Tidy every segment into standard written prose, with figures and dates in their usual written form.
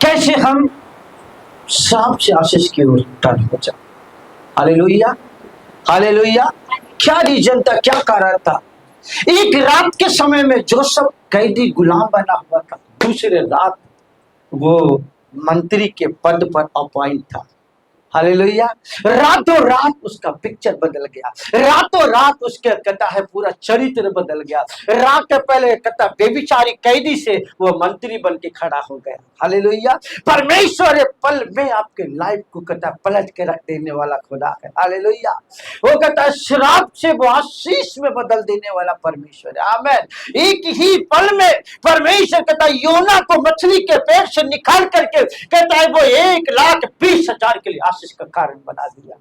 कैसे हम सांप से आशीष की ओर टर्न हो जाए। Hallelujah, hallelujah. क्या रीजन था, क्या कारण था? एक रात के समय में जोसेफ कैदी गुलाम बना हुआ था, दूसरे रात वो मंत्री के पद पर अपॉइंट था। हालेलुया। रातों रात उसका पिक्चर बदल गया, रातों रात उसके कहता है पूरा चरित्र बदल गया। रात के पहले कहता बेबिचारी कैदी से वो मंत्री बन के खड़ा हो गया। हालेलुया। परमेश्वर ये पल में आपके लाइफ को कहता पलट के रख देने वाला खुदा है। हालेलुया। वो कहता है श्राप से वो आशीष में बदल देने वाला परमेश्वर है। आमीन। एक ही पल में परमेश्वर कहता योना को मछली के पेट से निकाल करके कहता है वो 1,20,000 के लिए आशीष का कारण बना दिया।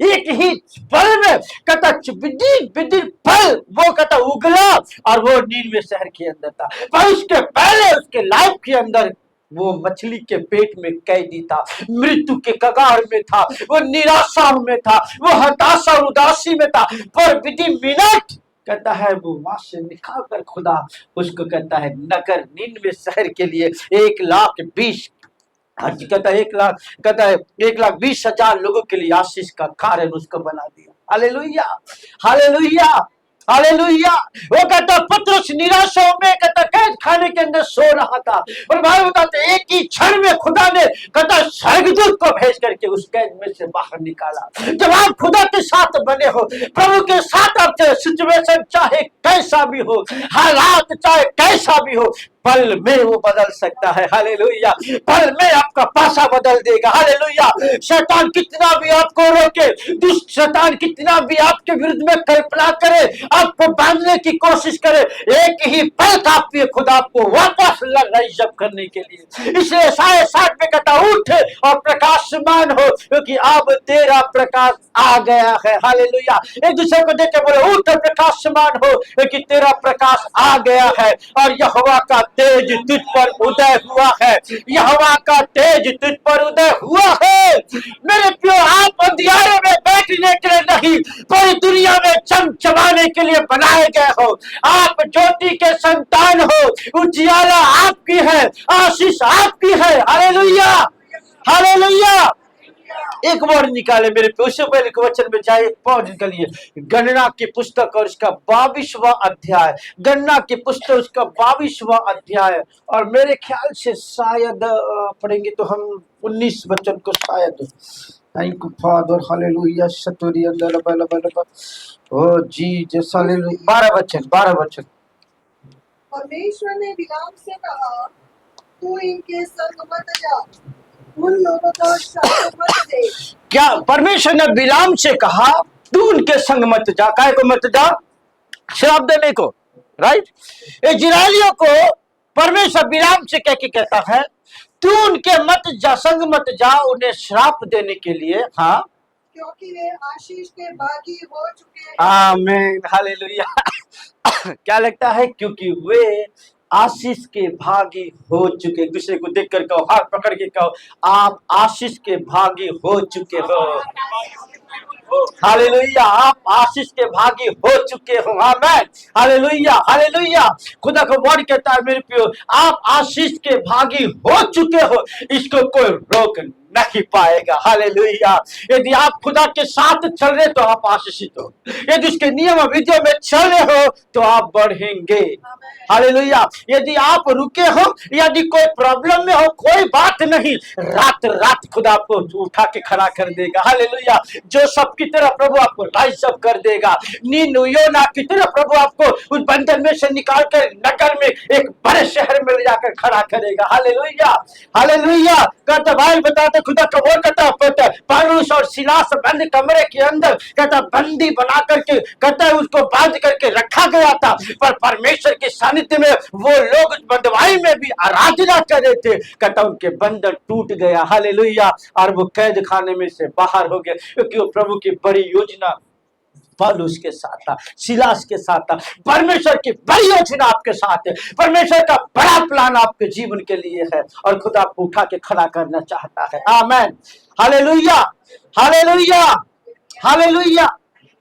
एक ही पल में कहता विदिन पल वो कहता उगला और वो नीनवे शहर के अंदर था, पर उसके पहले उसके लाइफ के अंदर वो मछली के पेट में कैदी था, मृत्यु के कगार में था, वो निराशा में था, वो हताशा उदासी में था, पर विदिन मिनट कहता है वो वहां से निकाल कर खुदा उसको कहता है नगर नीनवे शहर के लिए 1,20,000 कहता है 1,20,000 लोगों के लिए आशीष का कारण उसको बना दिया। Hallelujah, hallelujah, hallelujah. वो कहता पतरस निराशा में कहता कैद खाने के अंदर सो रहा था, और भाई बताते एक ही क्षण में खुदा ने कहता स्वर्गदूत को भेज करके उस कैद में से बाहर निकाला। जब आप खुदा के साथ बने हो, प्रभु के साथ आपके सिचुएशन चाहे कैसा भी हो, हालात चाहे कैसा भी हो, पल में वो बदल सकता है। हालेलुया। पल में आपका पासा बदल देगा। हालेलुया। शैतान कितना भी आपको रोके, दुष्ट शैतान कितना भी आपके विरुद्ध में कल्पना करे, आपको बांधने की कोशिश करे, एक ही पल काफी है खुदा आपको वापस राइज अप करने के लिए। इसलिए 60 में कहता उठ और प्रकाशमान हो, क्योंकि अब तेरा प्रकाश आ गया है। हालेलुया। एक दूसरे को देख के बोले उठ प्रकाशमान हो, क्योंकि तेरा प्रकाश आ गया है और यहोवा का तेज तुझ पर उदय हुआ है। यहोवा का तेज तुझ पर उदय हुआ है। मेरे प्रियो, आप अंधियारे में बैठने के लिए नहीं, पूरी दुनिया में चमचमाने के लिए बनाए गए हो। आप ज्योति के संतान हो, उजियाला आपकी है, आशीष आपकी है। Hallelujah, hallelujah. एक वर्ड निकाले मेरे पे, उससे पहले के वचन में जाए, पौध निकालिए गणना की पुस्तक और उसका 22वां अध्याय। गणना की पुस्तक उसका 22वां अध्याय, और मेरे ख्याल से शायद पढ़ेंगे तो हम 19 वचन को शायद। Thank you father. हालेलुया। सतोरी अंदर ओ जीसस। हालेलुया। 12 वचन। परमेश्वर ने बिलाम से कहा तू इनके संग मत जा, उन लोगों को श्राप मत दे। क्या परमेश्वर ने बिलाम से कहा तू उनके संग मत जा, काय को मत जा? श्राप देने को, राइट। इजरायलियों को परमेश्वर बिलाम से कह के कहता है तू उनके मत जा, संग मत जा, उन्हें श्राप देने के लिए। हाँ, क्योंकि वे आशीष के भागी हो चुके हैं। आमीन, हालेलुया। क्या लगता है? क्योंकि वे आशीष के भागी हो चुके। एक दूसरे को देख कर कहो, हाथ पकड़ के कहो, आप आशीष के भागी हो चुके हो। हालेलुया। आप आशीष के भागी हो चुके हो। आमीन, हालेलुया, हालेलुया। खुदा का वर्ड कहता है मेरे प्रियो, आप आशीष के भागी हो चुके हो, इसको कोई रोक नहीं पाएगा। हालेलुया। यदि आप खुदा के साथ चल रहे तो आप आशीषित हो, यदि उसके नियम विधियों में चल रहे हो तो आप बढ़ेंगे। हालेलुया। यदि आप रुके हो, यदि कोई प्रॉब्लम में हो, कोई बात नहीं, रात रात खुदा आपको उठा के खड़ा कर देगा। हालेलुया। जो सब की तरह प्रभु आपको राइज अप कर देगा। योना की तरह प्रभु आपको उस बंधन में से निकाल कर नगर में एक बड़े शहर में ले जाकर खड़ा करेगा। Hallelujah, hallelujah. कहता भाई बताते खुदा का वो कहता पौलुस और सिलास बंद कमरे के अंदर कहता बंदी बना करके कहता है उसको बांध करके रखा गया था, पर परमेश्वर के सानिध्य में वो लोग उस बंदवाई में भी आराधना कर रहे थे। कहता उनके बंधन टूट गया। हालेलुया। और वो कैद खाने में से बाहर हो गए, क्योंकि वो प्रभु की बड़ी योजना पौलुस के साथ था, सिलास के साथ था। परमेश्वर की बड़ी योजना आपके साथ है, परमेश्वर का बड़ा प्लान आपके जीवन के लिए है, और खुदा आपको उठा के खड़ा करना चाहता है। आमीन, हालेलुया, हालेलुया, हालेलुया।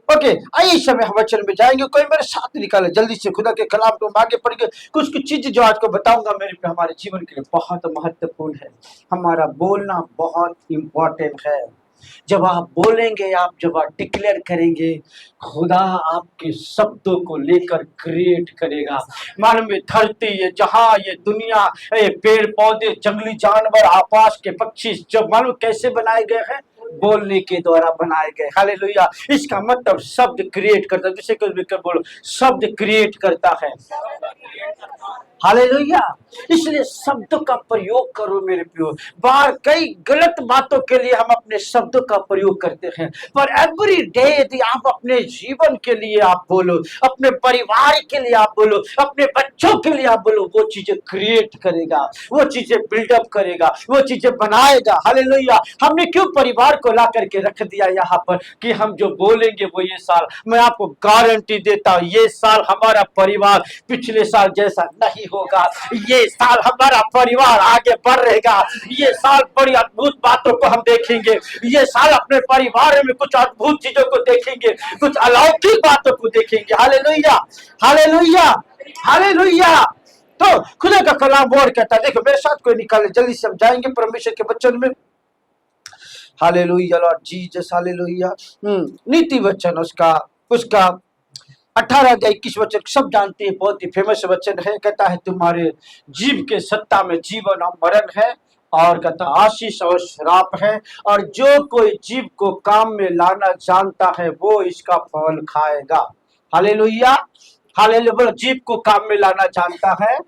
ओके, आइए इस समय हम वचन में जाएंगे। कोई मेरे साथ निकाले जल्दी से खुदा के कलाम को, हम आगे पढ़ेंगे। कुछ कुछ चीजें जो आज को बताऊंगा मेरे पे हमारे जीवन के लिए बहुत महत्वपूर्ण है। हमारा बोलना बहुत इम्पोर्टेंट है। जब आप बोलेंगे, आप जब आप डिक्लेयर करेंगे, खुदा आपके शब्दों को लेकर क्रिएट करेगा। मालूम है धरती, ये जहां, ये दुनिया, ये पेड़ पौधे, जंगली जानवर, आकाश के पक्षी, जब मालूम कैसे बनाए गए हैं, बोलने के द्वारा बनाए गए। हालेलुया। इसका मतलब शब्द क्रिएट करता है। जिसे कुछ भी कर बोलो, शब्द क्रिएट करता है। हालेलुया। इसलिए शब्दों का प्रयोग करो मेरे प्रियो। बार कई गलत बातों के लिए हम अपने शब्दों का प्रयोग करते हैं, पर एवरी डे यदि आप अपने जीवन के लिए आप बोलो, अपने परिवार के लिए आप बोलो, अपने बच्चों के लिए आप बोलो, वो चीजें क्रिएट करेगा, वो चीजें बिल्डअप करेगा, वो चीजें बनाएगा। हालेलुया। हमने क्यों परिवार को ला करके रख दिया यहाँ पर कि हम जो बोलेंगे वो ये साल, मैं आपको गारंटी देता हूँ, ये साल हमारा परिवार पिछले साल जैसा नहीं होगा। ये साल हमारा परिवार आगे बढ़ रहेगा। ये साल बड़ी अद्भुत बातों को हम देखेंगे। ये साल अपने परिवार में कुछ अद्भुत चीजों को देखेंगे, कुछ अलौकिक बातों को देखेंगे। Hallelujah, hallelujah, hallelujah. तो खुदा का कलाम और कहता है, देखो मेरे साथ कोई निकाले जल्दी से, हम जाएंगे परमेश्वर के वचन में। Hallelujah Lord Jesus, hallelujah. नीति वचन उसका 18-21 वचन सब जानते हैं, बहुत ही फेमस वचन है। कहता है तुम्हारे जीव के सत्ता में जीवन और मरण है, और कहता आशीष और श्राप है, और जो कोई जीव को काम में लाना जानता है वो इसका फल खाएगा। Hallelujah, hallelujah. बोलो, जीव को काम में लाना जानता है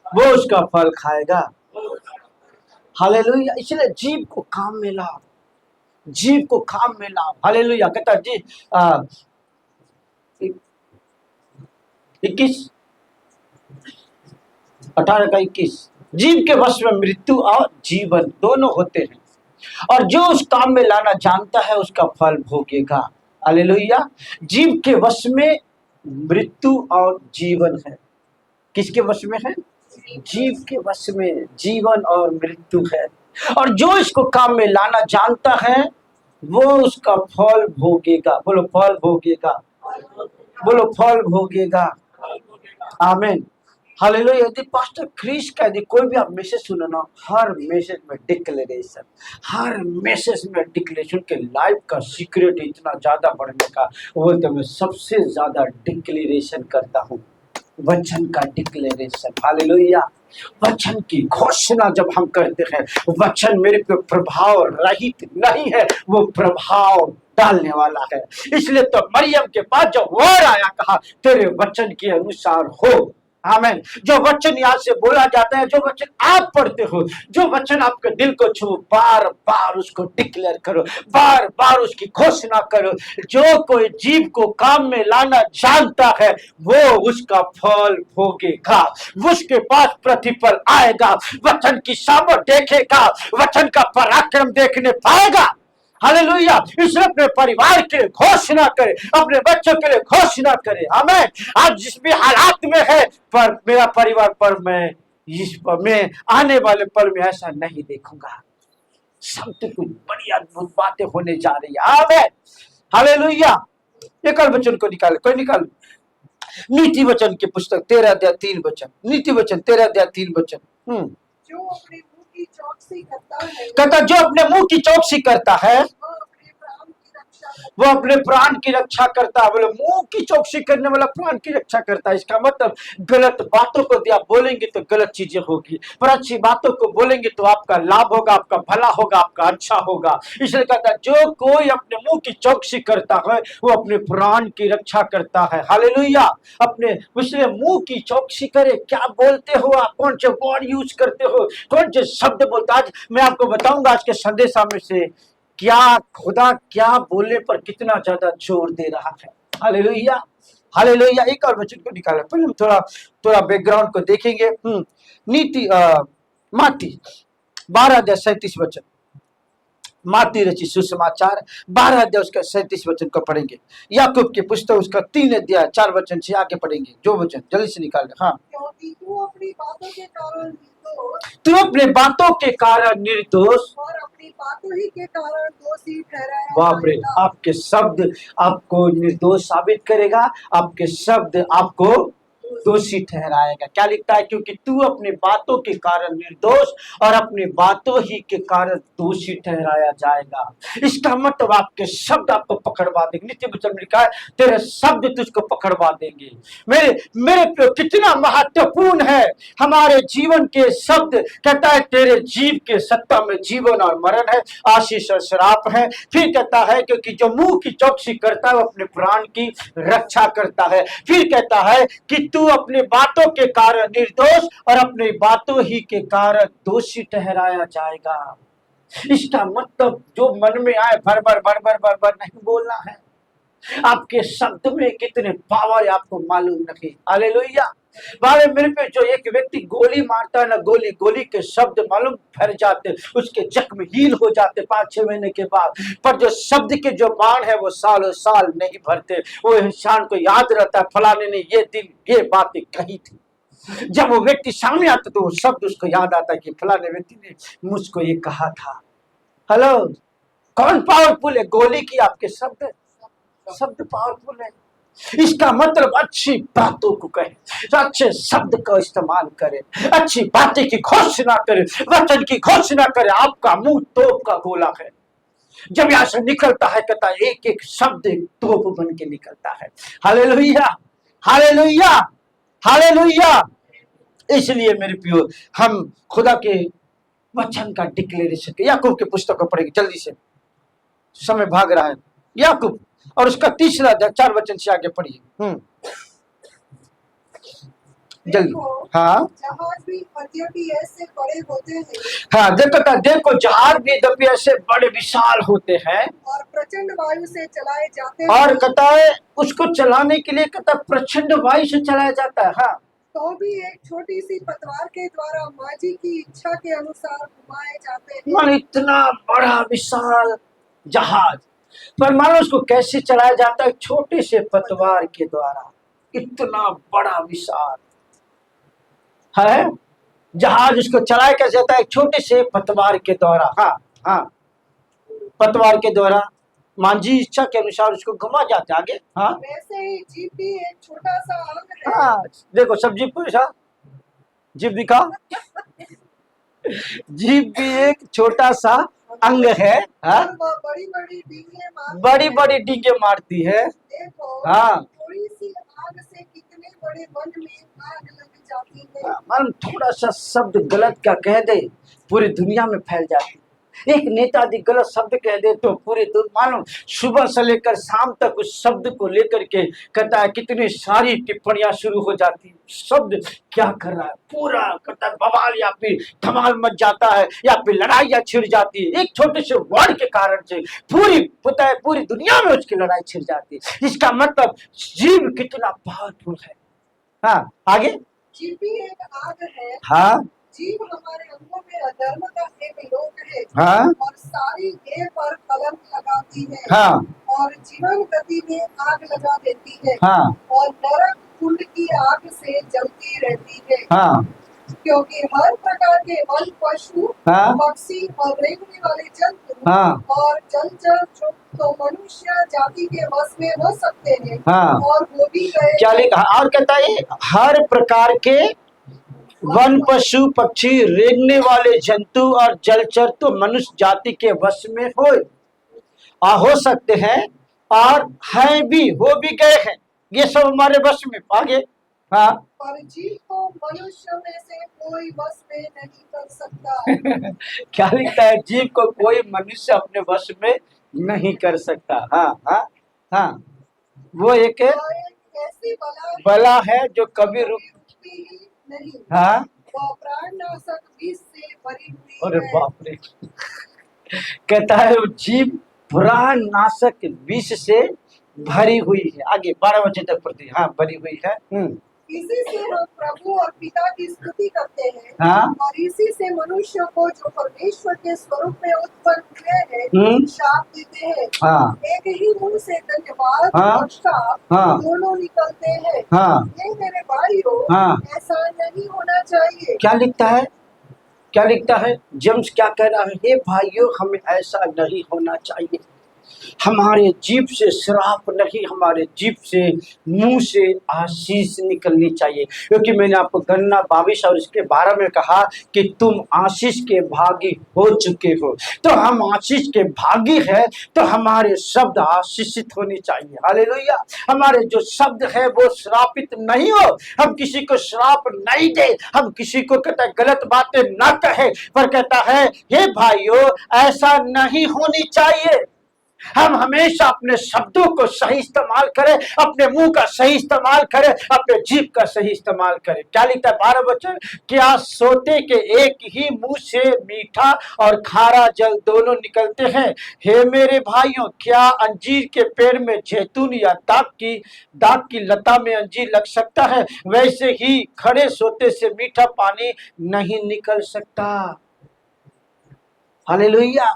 वो उसका फल खाएगा। हालेलुया। इसलिए जीव को काम में लाओ, जीव को काम में लाओ। हालेलुया। कहता जी 21 18 का 21, जीव के वश में मृत्यु और जीवन दोनों होते हैं, और जो उस काम में लाना जानता है उसका फल भोगेगा। हालेलुया। जीव के वश में मृत्यु और जीवन है। किसके वश में है? जीव के वश में जीवन और मृत्यु है, और जो इसको काम में लाना जानता है वो उसका फल भोगेगा। बोलो, फल भोगेगा। बोलो, फल भोगेगा। आमीन, हालेलुया। यदि पास्टर क्रिस का यदि कोई भी आप मैसेज सुनो ना, हर मैसेज में डिक्लेरेशन, हर मैसेज में डिक्लेरेशन के लाइफ का सीक्रेट इतना ज्यादा बढ़ने का, वो तो मैं सबसे ज्यादा डिक्लेरेशन करता हूँ, वचन का डिक्लेरेशन। हालेलुया। वचन की घोषणा जब हम करते हैं, वचन मेरे पे प्रभाव रहित नहीं है, वो प्रभाव डालने वाला है। इसलिए तो मरियम के पास जो वर आया, कहा तेरे वचन के अनुसार हो। आमीन। जो वचन यहाँ से बोला जाता है, जो वचन आप पढ़ते हो, जो वचन आपके दिल को छू, बार बार उसको डिक्लेयर करो, बार बार उसकी घोषणा करो। जो कोई जीव को काम में लाना जानता है वो उसका फल भोगेगा, उसके पास प्रतिफल आएगा, वचन की सामर्थ्य देखेगा, वचन का पराक्रम देखने पाएगा। हालेलुया। इसलिए अपने परिवार के लिए घोषणा करे, अपने बच्चों के लिए घोषणा करे। आमीन। आज जिस भी हालात में है, पर मेरा परिवार पर मैं आने वाले पल में ऐसा नहीं देखूंगा। सब तो कुछ बड़ी अद्भुत बातें होने जा रही है। आमीन, हालेलुया। एक और वचन को निकाले, कोई निकाल। नीति वचन की पुस्तक 13-3 वचन। नीति वचन 13-3 वचन। जो अपने मुंह की चौकसी करता है, कहता जो अपने मुंह की चौकसी करता है वो अपने प्राण की रक्षा करता है। वो अपने प्राण की रक्षा करता है। बोले, मुंह की चौकसी करने वाला प्राण की रक्षा करता है। इसका मतलब गलत बातों को यदि आप बोलेंगे तो गलत चीजें होगी, पर अच्छी बातों को बोलेंगे तो आपका लाभ होगा, आपका भला होगा, आपका अच्छा होगा। इसलिए कहता है जो कोई अपने मुंह की चौकसी करता है वो अपने प्राण की रक्षा करता है। हालेलुया। अपने इसलिए मुंह की चौकसी करे। क्या बोलते हो आप, कौन से वर्ड यूज करते हो, कौन से शब्द बोलते। आज मैं आपको बताऊंगा आज के संदेशा में से क्या खुदा क्या बोलने पर कितना ज्यादा जोर दे रहा है। Hallelujah, hallelujah. एक और वचन को निकाला, पहले हम थोड़ा बैकग्राउंड को देखेंगे। नीति माती 12-37 वचन। माती रची सुसमाचार 12 उसका 37 वचन को पढ़ेंगे। याकूब की पुस्तक उसका 3 4 वचन से आगे पढ़ेंगे। जो वचन जल्दी से निकाल। हाँ, क्योंकि तू अपनी बातों के कारण निर्दोष तू अपने बातों के कारण निर्दोष और अपनी अपनी बातों ही के कारण दोषी ठहराया बाप रे, जाएगा। आपके शब्द आपको निर्दोष साबित करेगा, आपके शब्द आपको दोषी ठहराएगा। क्या लिखता है? क्योंकि तू अपनी बातों के कारण निर्दोष और अपनी बातों ही के कारण दोषी ठहराया जाएगा। इसका मतलब आपके शब्द आपको पकड़वा देंगे। नित्य वचन में लिखा है, तेरे शब्द तुझको पकड़वा देंगे। मेरे मेरे प्रियो, कितना महत्वपूर्ण है हमारे जीवन के शब्द। कहता है तेरे जीव के सत्ता में जीवन और मरण है, आशीष और श्राप है। फिर कहता है क्योंकि जो मुंह की चौकसी करता है वो अपने प्राण की रक्षा करता है। फिर कहता है कि तू अपनी बातों के कारण निर्दोष और अपनी बातों ही के कारण दोषी ठहराया जाएगा। इसका मतलब जो मन में आए भर भर नहीं बोलना है। आपके शब्द में कितने पावर है आपको मालूम नहीं। हालेलुया। बारे मेरे पे जो एक व्यक्ति गोली मारता है ना, गोली के शब्द मालूम फैल जाते, उसके जख्म हील हो जाते 5-6 महीने के बाद। पर जो शब्द के जो बाण है वो सालों साल नहीं भरते। वो इंसान को याद रहता है फलाने ने ये दिन ये बातें कही थी। जब वो व्यक्ति सामने आता तो वो शब्द उसको याद आता है कि फलाने व्यक्ति ने मुझको ये कहा था। हेलो, कौन पावरफुल है? गोली की आपके शब्द? शब्द पावरफुल है। इसका मतलब अच्छी बातों को कहे, अच्छे शब्द का इस्तेमाल करें, अच्छी बातें की घोषणा करें, वचन की घोषणा करें। आपका मुंह तोप का गोला है। जब यहां से निकलता है कहता है एक एक शब्द एक तोप बन के निकलता है। Hallelujah, hallelujah, hallelujah. इसलिए मेरे प्रियो, हम खुदा के वचन का डिक्लेरेशन, याकूब की पुस्तक को पढ़ेंगे जल्दी से, समय भाग रहा है। याकूब और उसका 3रा अध्याय 4 वचन से आगे पढ़िए। जल्दी। हाँ, जहाज भी यद्यपि ऐसे बड़े होते हैं, हाँ, देखो जहाज भी यद्यपि ऐसे बड़े विशाल होते हैं और प्रचंड वायु से चलाए जाते हैं, और कहता है उसको चलाने के लिए कहता है प्रचंड वायु से चलाया जाता है। हाँ, तो भी एक छोटी सी पतवार के द्वारा माजी की इच्छा के अनुसार घुमाए जाते हैं। मान इतना बड़ा विशाल जहाज, पर मानो उसको कैसे चलाया जाता है? छोटे से पतवार के द्वारा। इतना बड़ा विशाल है जहाज, उसको चलाया कैसे जाता है? एक छोटे से पतवार के द्वारा। हाँ हाँ, पतवार के द्वारा मांझी इच्छा के अनुसार उसको घुमा जाते आगे। हाँ, वैसे ही जीभ भी एक छोटा सा अंग है। हाँ, देखो सब जीभ को ऐसा जीभ दिखा जीभ भी एक छोटा सा अंग है। हाँ, और वह बड़ी बड़ी डींगे मारती बड़ी है। बड़ी डींगे मारती है। देखो, हाँ, थोड़ी सी आग से कितने बड़े वन में आग लग जाती है। मालूम थोड़ा सा शब्द गलत का कह दे पूरी दुनिया में फैल जाती। एक नेता यदि गलत शब्द कह दे तो पूरे मालूम सुबह से लेकर शाम तक उस शब्द को लेकर के कहता है कितनी सारी टिप्पणियां शुरू हो जाती। शब्द क्या कर रहा है, पूरा कहता है बवाल या फिर धमाल मच जाता है या फिर लड़ाइयां छिड़ जाती है। एक छोटे से वर्ड के कारण से पूरी पता है पूरी दुनिया में उसकी लड़ाई छिड़ जाती है। इसका मतलब जीव कितना पावरफुल है। हाँ, आगे। जीभ भी एक आग है। हाँ, जीभ हमारे अंगों में अधर्म का एक लोक है। हाँ, और सारी देह पर कलंक लगाती है। हाँ, और जीवन गति में आग लगा देती है। हाँ, और नरक कुंड की आग से जलती रहती है। हाँ, क्योंकि हर प्रकार के वन पशु, हाँ, पक्षी और रेंगने वाले जंतु, हाँ, और जलचर तो मनुष्य जाति के वश में हो सकते हैं। हाँ। और वो भी गए। क्या लिखा? और कहता है हर प्रकार के वन पशु पक्षी रेंगने वाले जंतु और जलचर तो मनुष्य जाति के वश में हो सकते हैं और हैं भी, हो भी गए हैं। ये सब हमारे वश में। आगे। हाँ पर जीव को मनुष्य में से कोई वश में नहीं कर सकता। क्या लिखता है? जीव को कोई मनुष्य अपने वश में नहीं कर सकता। हाँ हाँ हाँ, वो एक वह एक ऐसी बला है जो कभी रुकती ही नहीं। हाँ, वह प्राणनाशक विष से भरी हुई अरे है। बाप रे, कहता है वो जीव प्राण नाशक विष से भरी हुई है। आगे 12 वचन तक पढ़ते। हाँ, भरी हुई है। इसी से हम प्रभु और पिता की स्तुति करते हैं। हाँ, और इसी से मनुष्य को जो परमेश्वर के स्वरूप में उत्पन्न हुए हैं शाप देते हैं। हाँ, एक ही मुंह से धन्यवाद हाँ, और शाप हाँ, दोनों निकलते हैं। हाँ, ये मेरे भाइयों, हाँ। ऐसा नहीं होना चाहिए। क्या लिखता है? क्या लिखता है जेम्स, क्या कह रहा है? हे भाइयों, हमें ऐसा नहीं होना चाहिए। हमारे जीभ से श्राप नहीं, हमारे जीभ से मुंह से आशीष निकलनी चाहिए। क्योंकि मैंने आपको गन्ना 22 और इसके 12 में कहा कि तुम आशीष के भागी हो चुके हो। तो हम आशीष के भागी हैं, तो हमारे शब्द आशीषित होने चाहिए। हालेलुया। हमारे जो शब्द है वो श्रापित नहीं हो। हम किसी को श्राप नहीं दे, हम किसी को कहता है गलत बातें ना कहे, पर कहता है हे भाइयों, ऐसा नहीं होनी चाहिए। हम हमेशा अपने शब्दों को सही इस्तेमाल करें, अपने मुंह का सही इस्तेमाल करें, अपने जीभ का सही इस्तेमाल करें। क्या लिखता है 12 वचन? क्या सोते के एक ही मुंह से मीठा और खारा जल दोनों निकलते हैं? हे मेरे भाइयों, क्या अंजीर के पेड़ में जैतून या दाग की लता में अंजीर लग सकता है? वैसे ही खड़े सोते से मीठा पानी नहीं निकल सकता। हालेलुया।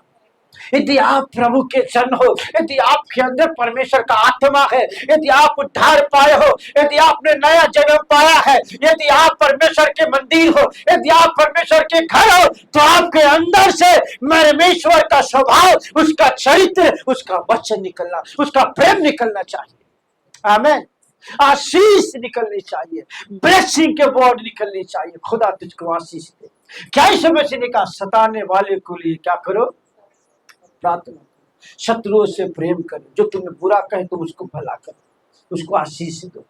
यदि आप प्रभु के जन हो, यदि आपके अंदर परमेश्वर का आत्मा है, यदि आप उद्धार पाए हो, यदि आपने नया जन्म पाया है, यदि आप परमेश्वर के मंदिर हो, यदि आप परमेश्वर के घर हो, तो आपके अंदर से परमेश्वर का स्वभाव, उसका चरित्र, उसका वचन निकलना, उसका प्रेम निकलना चाहिए। आमीन। आशीष निकलनी चाहिए, ब्लेसिंग के वर्ड निकलनी चाहिए। खुदा तुझको आशीष दे। क्या इस मसीह ने कहा? सताने वाले को लिए क्या करो? प्रार्थना करो, शत्रुओं से प्रेम करो, जो तुम्हें बुरा कहे तुम उसको भला करो, उसको आशीष दो।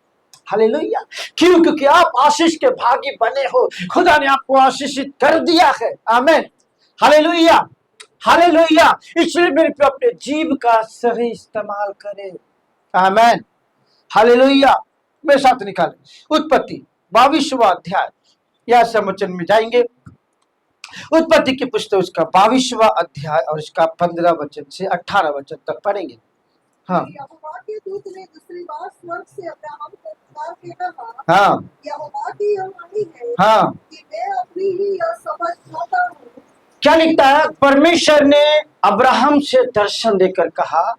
हालेलुया। क्यों? क्योंकि आप आशीष के भागी बने हो। खुदा ने आपको आशीषित कर दिया है। आमीन। हालेलुया। हालेलुया। इसलिए मेरे पे अपने जीभ का सही इस्तेमाल करें। आमीन। हालेलुया। मेरे साथ निकालें उत्पत्ति 22वां अध्याय, या समचन में जाएंगे। उत्पत्ति की पुस्तक उसका 22वां अध्याय और इसका 15 वचन से 18 वचन तक पढ़ेंगे। हाँ। यहोवा के दूत ने दूसरी बार स्वर्ग से अब्राहम को पुकार के कहा, हाँ। यहोवा की यह वाणी है हाँ। कि मैं अपनी ही यह समझ चाहता हूँ। क्या लिखता है? परमेश्वर ने अब्राहम से दर्शन देकर कहा,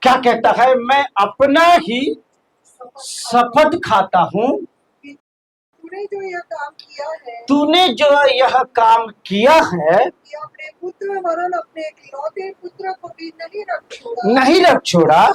क्या कहता है? मैं अपना ही शपथ खाता हूँ, तूने जो यह काम किया है, तूने जो यह काम किया है, कि अपने पुत्र वरन अपने इकलौते पुत्र को भी नहीं रख छोड़ा।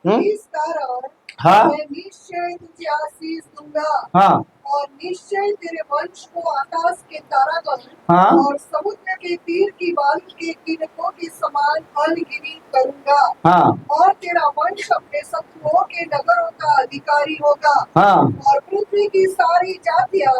इस कारण हाँ। मैं निश्चय तुझे आशीष दूंगा। हाँ। और निश्चय तेरे वंश को आकाश के तारागण हाँ। और समुद्र के तीर की बालू के किनकों के समान अनगिनत करूंगा। हाँ। और तेरा वंश अपने शत्रुओं के नगरों का अधिकारी होगा। हाँ। और पृथ्वी की सारी जातियां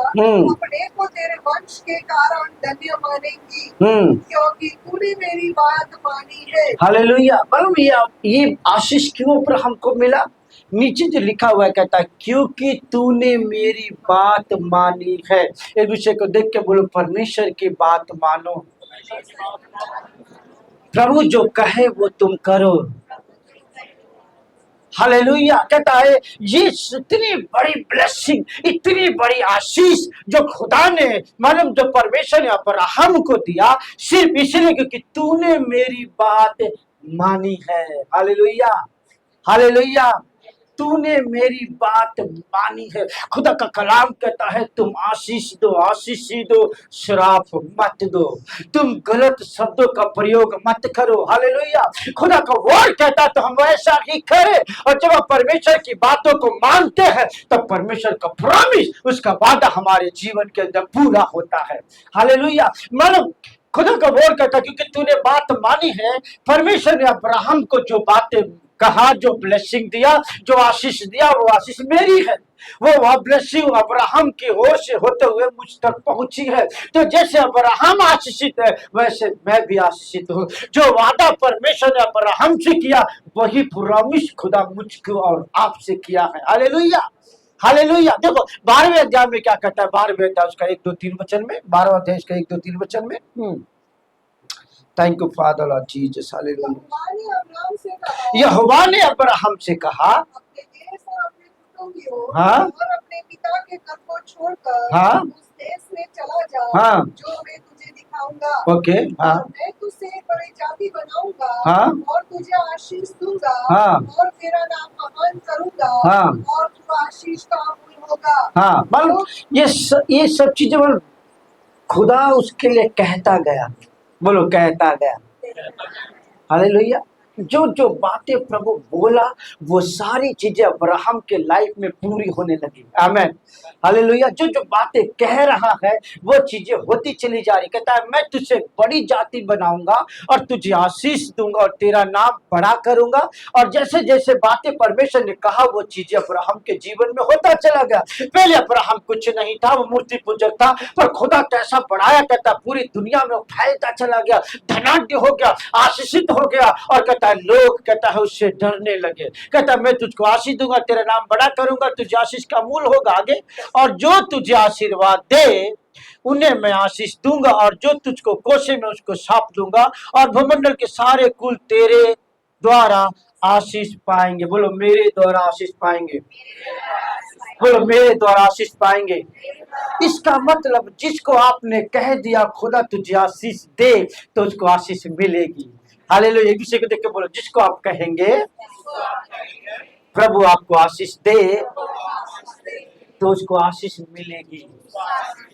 अपने को तेरे वंश के कारण धन्य मानेंगी, क्योंकि तूने मेरी बात मानी है। हालेलुया। ये आशीष क्यों ऊपर हमको मिला? नीचे जो लिखा हुआ है कहता है क्योंकि तूने मेरी बात मानी है। एक दूसरे को देख के बोलो, परमेश्वर की बात मानो। प्रभु जो कहे वो तुम करो। हालेलुया। कहता है ये इतनी बड़ी ब्लेसिंग, इतनी बड़ी आशीष जो खुदा ने, मालूम जो परमेश्वर ने अब्राहम को दिया, सिर्फ इसलिए क्योंकि तूने मेरी बात मानी है। हालेलुया। हालेलुया। तूने मेरी बात मानी है। खुदा का कलाम कहता है तुम आशीष दो, आशीष दो, श्राप मत दो। तुम गलत शब्दों का प्रयोग मत करो। हालेलुया। खुदा का वर्ड कहता है तो हम वैसा ही करें। और जब हम परमेश्वर की बातों को मानते हैं तब परमेश्वर का प्रॉमिस, उसका वादा हमारे जीवन के अंदर पूरा होता है। हालेलुया। मालूम खुदा का वर्ड कहता है क्योंकि तूने बात मानी है। परमेश्वर ने अब्राहम को जो बातें कहा, जो ब्लेसिंग दिया, जो आशीष दिया, वो आशीष मेरी है। वो ब्लेसिंग अब्राहम की ओर से होते हुए मुझ तक पहुंची है। तो जैसे अब्राहम आशीषित है वैसे मैं भी आशीषित हूँ। जो वादा परमेश्वर ने अब्राहम से किया वही प्रॉमिस खुदा मुझको और आपसे किया है। हालेलुया। हालेलुया। देखो 12वें अध्याय में क्या कहता है? 12वें अध्याय उसका 1 2 3 वचन में, 12वां अध्याय इसका 1 2 3 वचन में। Thank you Father Lord Jesus. Hallelujah. यहोवा ने अब्राहम से कहा, अपने देश और अपने पुत्रों की ओर हाँ, और अपने पिता के घर को छोड़कर हाँ, उस देश में चला जा, हाँ, जो मैं तुझे दिखाऊंगा। ओके, हाँ, और मैं तुझे एक बड़ी जाति बनाऊंगा, हाँ, और तुझे आशीष दूंगा, हाँ, और तेरा नाम महान करूंगा, हाँ, और तू आशीष का अमूल होगा। हाँ। ये सब चीजें खुदा उसके लिए कहता गया, बोलो कहता गया। हालेलुया। जो जो बातें प्रभु बोला वो सारी चीजें अब्राहम के लाइफ में पूरी होने लगी। आमेन। हालेलुया। जो जो बातें कह रहा है वो चीजें होती चली जा रही। कहता है मैं तुझे बड़ी जाति बनाऊंगा और तुझे आशीष दूंगा और तेरा नाम बड़ा करूंगा। और जैसे जैसे बातें परमेश्वर ने कहा वो चीजें अब्राहम के जीवन में होता चला गया। पहले अब्राहम कुछ नहीं था, वो मूर्ति पूजक था, पर खुदा कैसा बढ़ाया, कहता पूरी दुनिया में फैलता चला गया, धनाढ्य हो गया, आशीषित हो गया। और कहता है लोग कहता है उससे डरने लगे। कहता है मैं तुझको आशीष दूंगा, तेरा नाम बड़ा करूंगा, तुझे आशीष का मूल होगा आगे। और जो तुझे आशीर्वाद दे उन्हें मैं आशीष दूंगा, और जो तुझको कोसे में उसको साप दूंगा। और भूमंडल के सारे कुल तेरे द्वारा आशीष पाएंगे। बोलो मेरे द्वारा आशीष पाएंगे। बोलो मेरे द्वारा आशीष पाएंगे। इसका मतलब जिसको आपने कह दिया खुदा तुझे आशीष दे तो उसको आशीष मिलेगी। हालेलुया। एक दूसरे को देख के बोलो जिसको आप कहेंगे प्रभु आपको आशीष दे तो उसको आशीष मिलेगी।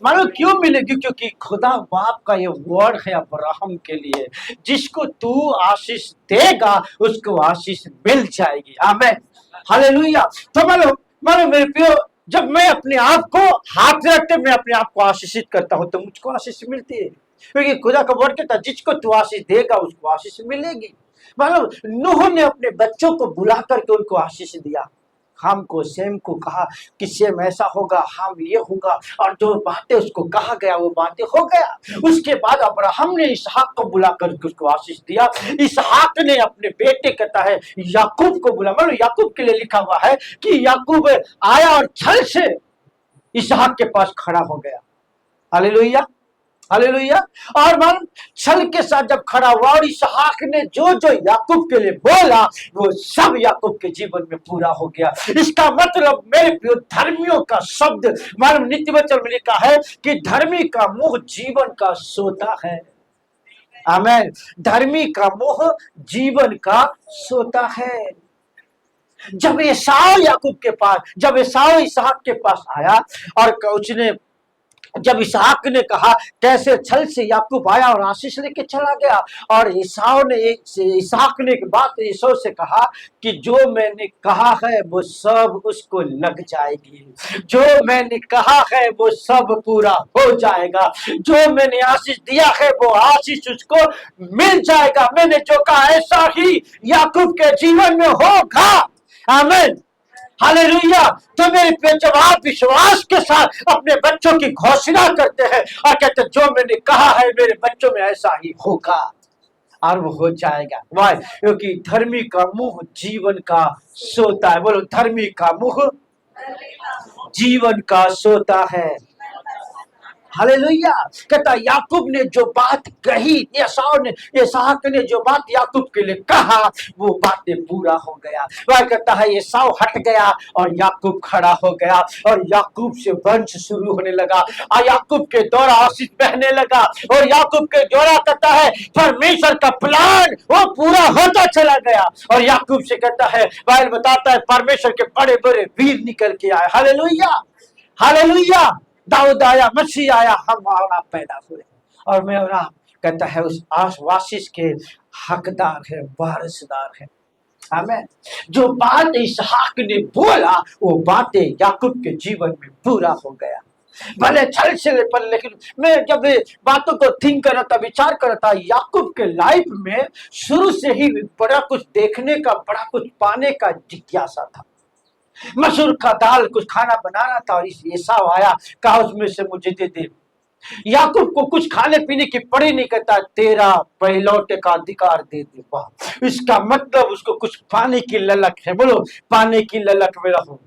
मानो क्यों मिलेगी? क्योंकि खुदा बाप का ये वर्ड है अब्राहम के लिए, जिसको तू आशीष देगा उसको आशीष मिल जाएगी। आमेन। हालेलुया। तो मानो मेरे प्रियो, जब मैं अपने आप को हाथ रखते मैं अपने आप को आशीषित करता हूं तो मुझको आशीष मिलती है। क्योंकि खुदा का वर्ड कहता है जिसको तू आशीष देगा उसको आशीष मिलेगी। मतलब नूह ने अपने बच्चों को बुला करके उनको आशीष दिया। हम को सेम को कहा कि सेम ऐसा होगा, हम ये होगा, और जो बातें उसको कहा गया वो बातें हो गया। उसके बाद अब्राहम ने इसहाक को बुला करके उसको आशीष दिया। इसहाक ने अपने बेटे कहता है याकूब को बुला, मतलब याकूब के लिए लिखा हुआ है कि याकूब आया और छल से इसहाक के पास खड़ा हो गया। हालेलुया। हालेलुया। और मन छल के साथ जब खड़ा हुआ और इसहाक ने जो जो याकूब के लिए बोला वो सब याकूब के जीवन में पूरा हो गया। इसका मतलब मेरे प्रिय धर्मियों का शब्द मालूम नित्य वचन में लिखा है कि धर्मी का मुंह जीवन का सोता है। आमेन। धर्मी का मुंह जीवन का सोता है। जब एसाव याकूब के पास, जब एसाव इसहाक के पास आया और उसने जब इसहाक ने कहा कैसे छल से याकूब आया और आशीष लेके चला गया, और इसहाक ने एक बात ईसो से कहा कि जो मैंने कहा है वो सब उसको लग जाएगी, जो मैंने कहा है वो सब पूरा हो जाएगा, जो मैंने आशीष दिया है वो आशीष उसको मिल जाएगा। मैंने जो कहा ऐसा ही याकूब के जीवन में होगा। आमीन। हालेलुया। तो मेरे पे जब आप विश्वास के साथ अपने बच्चों की घोषणा करते हैं और कहते हैं जो मैंने कहा है मेरे बच्चों में ऐसा ही होगा और वो हो जाएगा। वाह, क्योंकि धर्मी का मुंह जीवन का सोता है। बोलो धर्मी का मुंह जीवन का सोता है। हालेलुया। कहता याकूब ने जो बात कही, इसहाक ने जो बात याकूब के लिए कहा वो बातें पूरा हो गया। वह कहता है एसाव हट गया और याकूब खड़ा हो गया और याकूब से वंश शुरू होने लगा और याकूब के द्वारा आशीष बहने लगा और याकूब के द्वारा कहता है परमेश्वर का प्लान वो पूरा होता चला गया। और याकूब से कहता है बाइबल बताता है परमेश्वर के बड़े बड़े वीर निकल के आए। हालेलुया। हालेलुया। दाऊद आया, मसीह आया, हम और आप पैदा हुए और मैं और आप कहता है उस आशीष के हकदार है, वारिसदार है। आमीन। जो बात इसहाक ने बोला वो बातें याकूब के जीवन में पूरा हो गया। भले छल से पर, लेकिन मैं जब बातों को थिंक कर रहा था, विचार कर रहा था, याकूब के लाइफ में शुरू से ही बड़ा कुछ देखने का, बड़ा कुछ पाने का जिज्ञासा था। मसूर का दाल कुछ खाना बना रहा था और एसाव आया, कहा उसमें से मुझे दे दे। याकूब को कुछ खाने पीने की पड़ी नहीं, कहता तेरा पहलौटे का अधिकार दे दे। वाह, इसका मतलब उसको कुछ पाने की ललक है। बोलो पाने की ललक में रहो।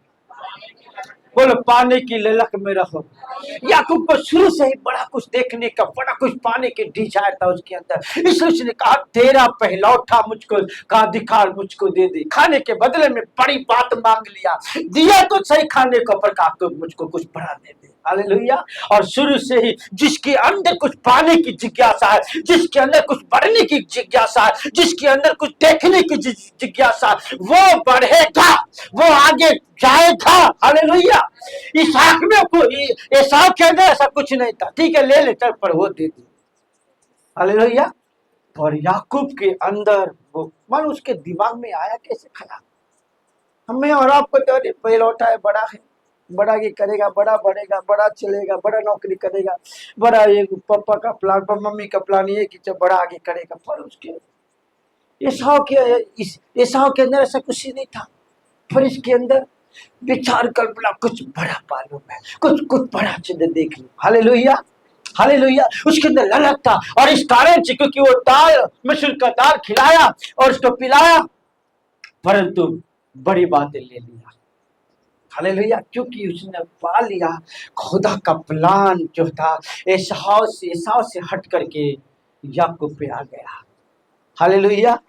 बोलो पाने की ललक में रहो। याकूब को शुरू से ही बड़ा कुछ देखने का, बड़ा कुछ पाने की डिजायर था उसके अंदर, इसलिए उसने कहा तेरा पहलौठा मुझको का अधिकार मुझको दे दे। खाने के बदले में बड़ी बात मांग लिया, दिया तो सही खाने को, पर कहा मुझको कुछ बड़ा दे दे। हालेलुया। और शुरू से ही जिसके अंदर कुछ पाने की जिज्ञासा है, जिसके अंदर कुछ बढ़ने की जिज्ञासा है, जिसके अंदर कुछ देखने की जिज्ञासा है, वो बढ़ेगा, वो आगे जाएगा। हालेलुया। इसहाक में कोई, एसाव के अंदर ऐसा कुछ नहीं था, ठीक है ले ले चल, पर वो दे दी। हालेलुया। और याकूब के अंदर वो मन उसके दिमाग में आया कैसे खड़ा, हमें और आपको तो पहलौठा है, बड़ा है, बड़ा ये करेगा, बड़ा बढ़ेगा, बड़ा चलेगा, बड़ा नौकरी करेगा, बड़ा ये पापा का प्लान, मम्मी का प्लान ये कि बड़ा आगे करेगा। पर उसके एसाव के अंदर ऐसा कुछ ही नहीं था। पर इसके अंदर विचार कर बोला कुछ बड़ा मालूम है, कुछ बड़ा चीज देख लो। Hallelujah, hallelujah. उसके अंदर ललक था, और इस कारण से क्योंकि वो दाल, मसूर का दाल खिलाया और उसको पिलाया, परंतु बड़ी बातें ले लिया। हालेलुया। क्योंकि उसने पा लिया खुदा का प्लान जो था एसाव से हट करके याकूब पे आ गया। Hallelujah,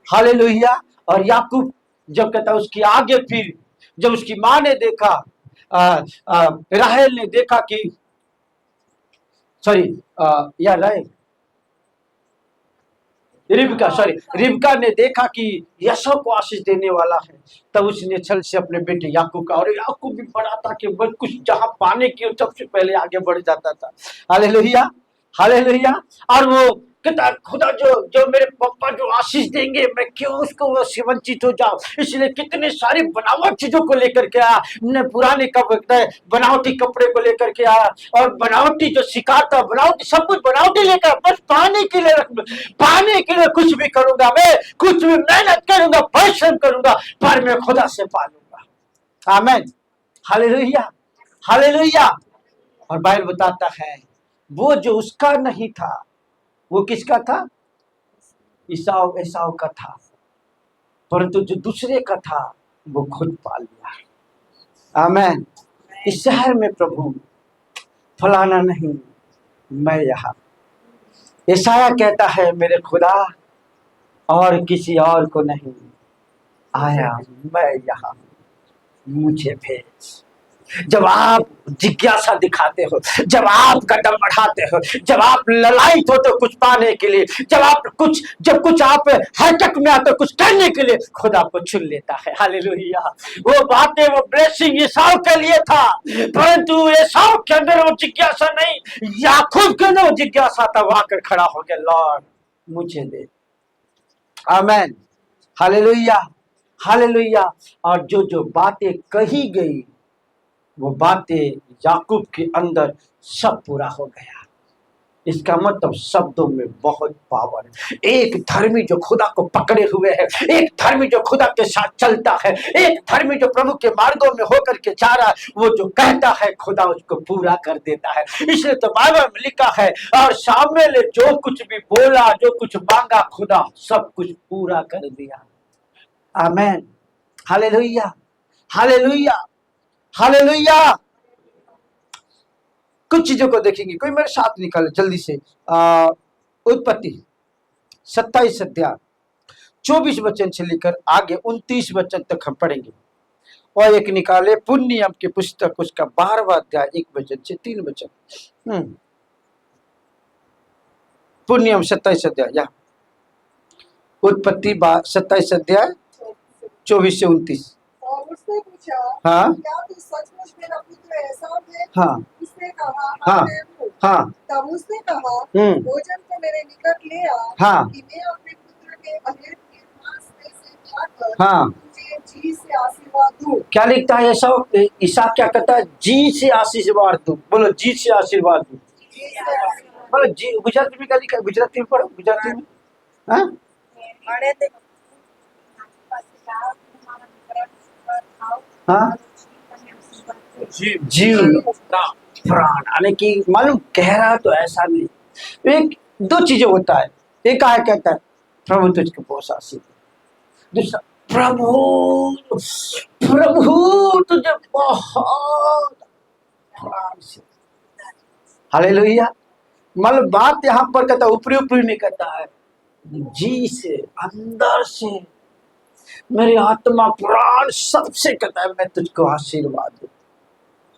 hallelujah. और याकूब जब कहता उसकी आगे, फिर जब उसकी माँ ने देखा, राहेल ने देखा कि रिबका ने देखा कि यशो को आशीष देने वाला है, तब उसने छल से अपने बेटे याकूब का, और याकूब भी बड़ा था कि बस कुछ जहां पाने की सबसे पहले आगे बढ़ जाता था। Hallelujah, hallelujah. और वो कहता खुदा जो मेरे पापा जो आशीष देंगे, मैं क्यों उसको वंचित हो जाऊं, इसलिए कितने सारी बनावट चीजों को लेकर के आया, पुराने बनावटी कपड़े को लेकर के आया, और बनावटी जो शिकार था, बनावटी सब कुछ बनावटी लेकर, बस पाने के लिए पाने के लिए कुछ भी करूंगा, मैं कुछ भी मेहनत करूंगा, परिश्रम करूंगा, पर मैं खुदा से पालूंगा। आमीन, हालेलुया, हालेलुया। और बाइबल बताता है वो जो उसका नहीं था वो किसका था, एसाव का था, परंतु जो दूसरे का था वो खुद पाल लिया। आमीन। इस शहर में प्रभु फलाना नहीं, मैं यहाँ। यशायाह कहता है मेरे खुदा और किसी और को नहीं आया, मैं यहाँ, मुझे भेज। जब आप जिज्ञासा दिखाते हो, जब आप कदम बढ़ाते हो, जब आप ललायित होते हो कुछ पाने के लिए, जब कुछ आप हरकत में आते हो कुछ करने के लिए, खुदा आपको चुन लेता है। हालेलुया। वो बातें, वो ब्लेसिंग एसाव के लिए था, परंतु एसाव के अंदर वो जिज्ञासा नहीं, याकूब के अंदर वो जिज्ञासा था। वो आकर खड़ा हो गया, लॉर्ड मुझे दे। आमीन, हालेलुया, हालेलुया। और जो बातें कही गई वो बातें याकूब के अंदर सब पूरा हो गया। इसका मतलब शब्दों में बहुत पावर है। एक धर्मी जो खुदा को पकड़े हुए है, एक धर्मी जो खुदा के साथ चलता है, एक धर्मी जो प्रभु के मार्गों में होकर के जा रहा है, वो जो कहता है खुदा उसको पूरा कर देता है। इसलिए तो बाइबल में लिखा है, और शामुएल ने जो कुछ भी बोला, जो कुछ मांगा, खुदा सब कुछ पूरा कर दिया। आमीन, हालेलुया, हालेलुया, हालेलुया। कुछ चीजों को देखेंगे, कोई मेरे साथ निकाले जल्दी से। उत्पत्ति 27 अध्याय 24 वचन से लेकर आगे 29 वचन तक हम पढ़ेंगे। और एक निकाले पुण्य नियम की पुस्तक, उसका 12वां अध्याय 1 वचन से 3 वचन। पुण्य नियम 27 अध्याय, या उत्पत्ति 27 अध्याय 24 से 29। उसने पूछा, हाँ, क्या तू सचमुच मेरा पुत्र एसाव है? हाँ, उसने कहा, हाँ, हाँ। तब उसने कहा, भोजन को मेरे निकट ले आ, हाँ, कि मैं अपने पुत्र के अहेर के मांस में से खाकर हाँ, तुझे जी से आशीर्वाद दूं। क्या लिखता है एसाव? इसहाक क्या कहता है? जी से आशीर्वाद दूं। बोलो, जी से आशीर्वाद दूं। बोलो जी। गुजराती में क्या लिखा है? गुजराती में पढ़ो, गुजराती में। हाँ, हाँ, जीव प्राण, यानी कि मालूम कह रहा तो ऐसा नहीं। एक दो चीजें होता है, एक कहता है प्रभु तुझको बहुत आशीष, दूसरा प्रभु प्रभु तुझे बहुत प्राण से। हालेलुया। मतलब बात यहाँ पर कहता है, ऊपरी ऊपरी नहीं कहता है, जी से, अंदर से, मेरी आत्मा प्राण सबसे कहता है मैं तुझको आशीर्वाद दूं।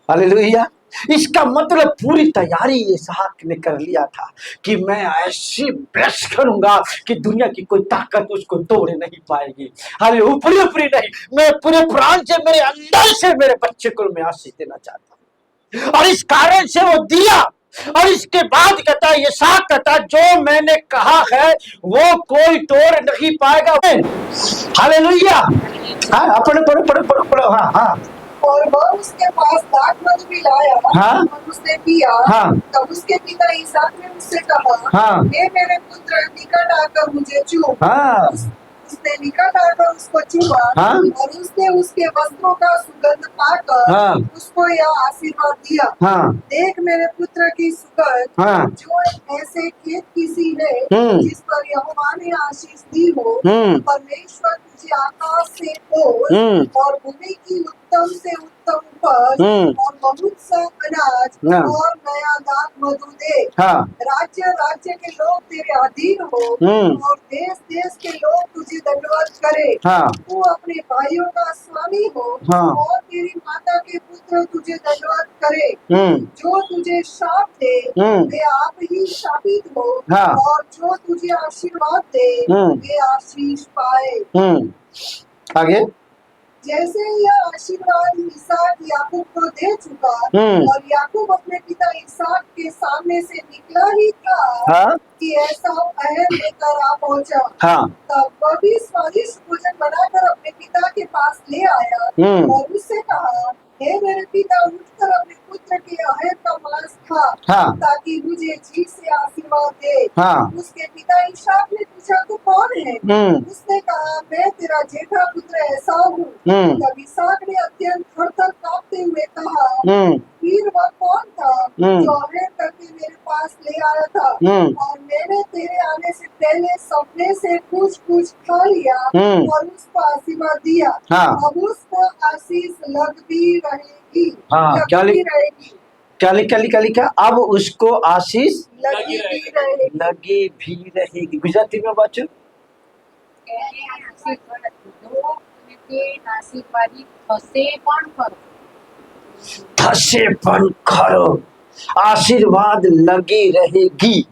हालेलुया। इसका मतलब पूरी तैयारी इसहाक ने कर लिया था कि मैं ऐसी ब्लेस करूंगा कि दुनिया की कोई ताकत उसको तोड़ नहीं पाएगी। हाले ऊपरी ऊपरी नहीं, मैं पूरे प्राण से, मेरे अंदर से मेरे बच्चे को मैं आशीष देना चाहता हूं। और इस कारण से वो दिया। और इसके बाद कहता है, इसहाक कहता है, जो मैंने कहा है वो कोई तोड़ नहीं पाएगा। हालेलुया। हाँ, पढ़ो पढ़ो पढ़ो पढ़ो पढ़ो। हाँ हाँ। और वह उसके पास दाखमधु भी लाया हाँ? और उसने पिया। हाँ। तब उसके पिता इसहाक ने उससे कहा, हाँ। हे मेरे पुत्र, निकट आकर मुझे चूम। हाँ। उसने निकट आकर उसको चूमा। हाँ? और उसने उसके वस्त्रों का सुगंध पाकर हाँ। उसको यह आशीर्वाद दिया, हाँ। देख मेरे पुत्र की सुगंध हाँ। जो ऐसे खेत किसी ने जिस पर यहोवा ने आशीष दी हो, परमेश्वर तुझे आकाश से बोल और भूमि की उत्तम से उत्तम उपज और बहुत सा अनाज और नया दाख मधु दे। हाँ। राज्य राज्य के लोग तेरे अधीन हो और देश देश के लोग तुझे दंडवत करे। हाँ। तू अपने भाइयों का स्वामी हो। हाँ। और तेरी माता के पुत्र तुझे दंडवत करे। जो तुझे शाप दे वे आप ही शापित हो। हाँ। और जो तुझे आशीर्वाद दे वे आशीष पाए। आगे। जैसे यह आशीर्वाद इसहाक याकूब को दे चुका और याकूब अपने पिता इसहाक के सामने से निकला ही था। हाँ? कि ऐसा अहर लेकर आ पहुंचा। हाँ। तब वह भी स्वादिष्ट भोजन बनाकर अपने पिता के पास ले आया और उससे कहा, हे मेरे पिता, उठकर अपने पुत्र के अहर का मांस खा। हाँ। ताकि मुझे जी से आशीर्वाद दे। हाँ। उसके पिता इसहाक ने पूछा, तू कौन है? उसने कहा, मैं तेरा जेठा पुत्र एसाव हूँ। तब इसहाक ने अत्यंत थर-थर कांपते हुए कहा, फिर वह कौन था जो अहर करके मेरे पास ले आया था? और मैंने तेरे आने से पहले सपने से कुछ कुछ खा लिया और उसको आशीर्वाद दिया। हाँ। अब उसको आशीष लग भी रहेगी। हाँ। क्या रहेगी? क्या लिखा? अब उसको आशीष लगी भी रहेगी। गुजराती में बच्चों थसे पण खरो, आशीर्वाद लगी रहेगी।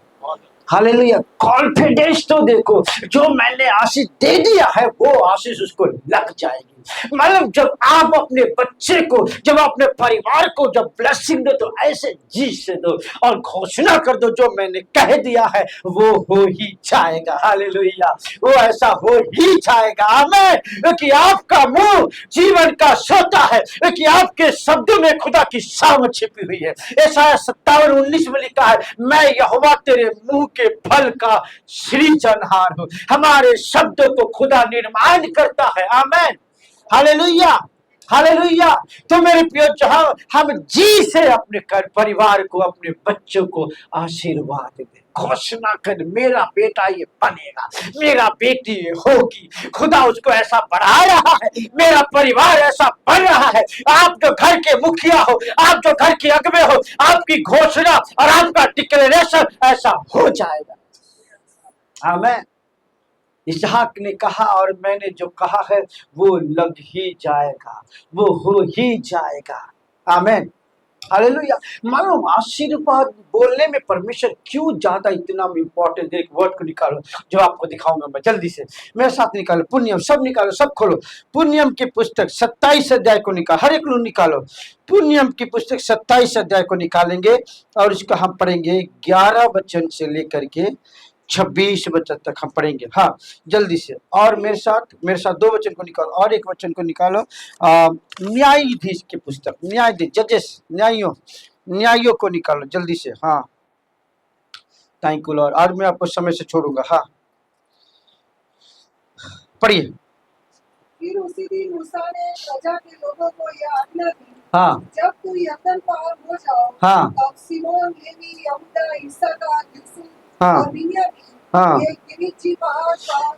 हालेलुया। कॉन्फिडेंस तो देखो, जो मैंने आशीष दे दिया है वो आशीष उसको लग जाएगी। मतलब जब आप अपने बच्चे को, जब अपने परिवार को जब ब्लेसिंग दो तो ऐसे जी से दो और घोषणा कर दो, जो मैंने कह दिया है वो हो ही जाएगा। हालेलुया। वो ऐसा हो ही जाएगा। आमीन। क्योंकि आपका मुंह जीवन का सोता है, क्योंकि आपके शब्दों में खुदा की सामत छिपी हुई है। यशायाह 57:19 में लिखा है, मैं यहोवा तेरे मुंह के फल का सृजनहार हूं। हमारे शब्दों को खुदा निर्माण करता है। आमीन। हालेलुया। हालेलुया। तो मेरे प्रिय, जहां हम जी से अपने परिवार को, अपने बच्चों को आशीर्वाद दें, घोषणा कर, मेरा बेटा ये बनेगा, मेरा बेटी ये होगी, खुदा उसको ऐसा बढ़ा रहा है, मेरा परिवार ऐसा बन रहा है। आप जो घर के मुखिया हो, आप जो घर के अगुवे हो, आपकी घोषणा और आपका डिक्लेरेशन ऐसा हो जाएगा। आमीन। इसहाक ने कहा, और मैंने जो कहा है वो लग ही जाएगा, वो हो ही जाएगा। आमीन। हालेलुया। मालूम आशीर्वाद बोलने में परमेश्वर क्यों ज्यादा इतना इंपॉर्टेंट है। एक वर्ड को निकालो जो आपको दिखाऊंगा मैं, जल्दी से मेरे साथ निकालो। पुण्यम, सब निकालो, सब खोलो। पुण्यम की पुस्तक 27 अध्याय को निकालो, हर एक लोग निकालो। पुण्यम की पुस्तक 27 अध्याय को निकालेंगे और इसका हम पढ़ेंगे 11 वचन से लेकर के 26 वचन तक हम पढ़ेंगे। हाँ, जल्दी से। और मेरे साथ 2 वचन को निकालो और एक वचन को निकालो। न्यायाधीश की पुस्तक, न्यायाधीश, जजेस, न्यायों को निकालो जल्दी से। हाँ, थैंक यू लॉर्ड। आज मैं आपको समय से छोड़ूंगा। हाँ, पढ़िए। फिर उसी दिन मूसा ने प्रजा के लोगों को यह आज्ञा दी, हाँ, जब तू यरदन पार हो जाओ, हाँ, तब सिमोन, लेवी, यहूदा, इस्साकार, यूसुफ हाँ, और बिन्यामीन हाँ, ये गिरिजी पहाड़ पर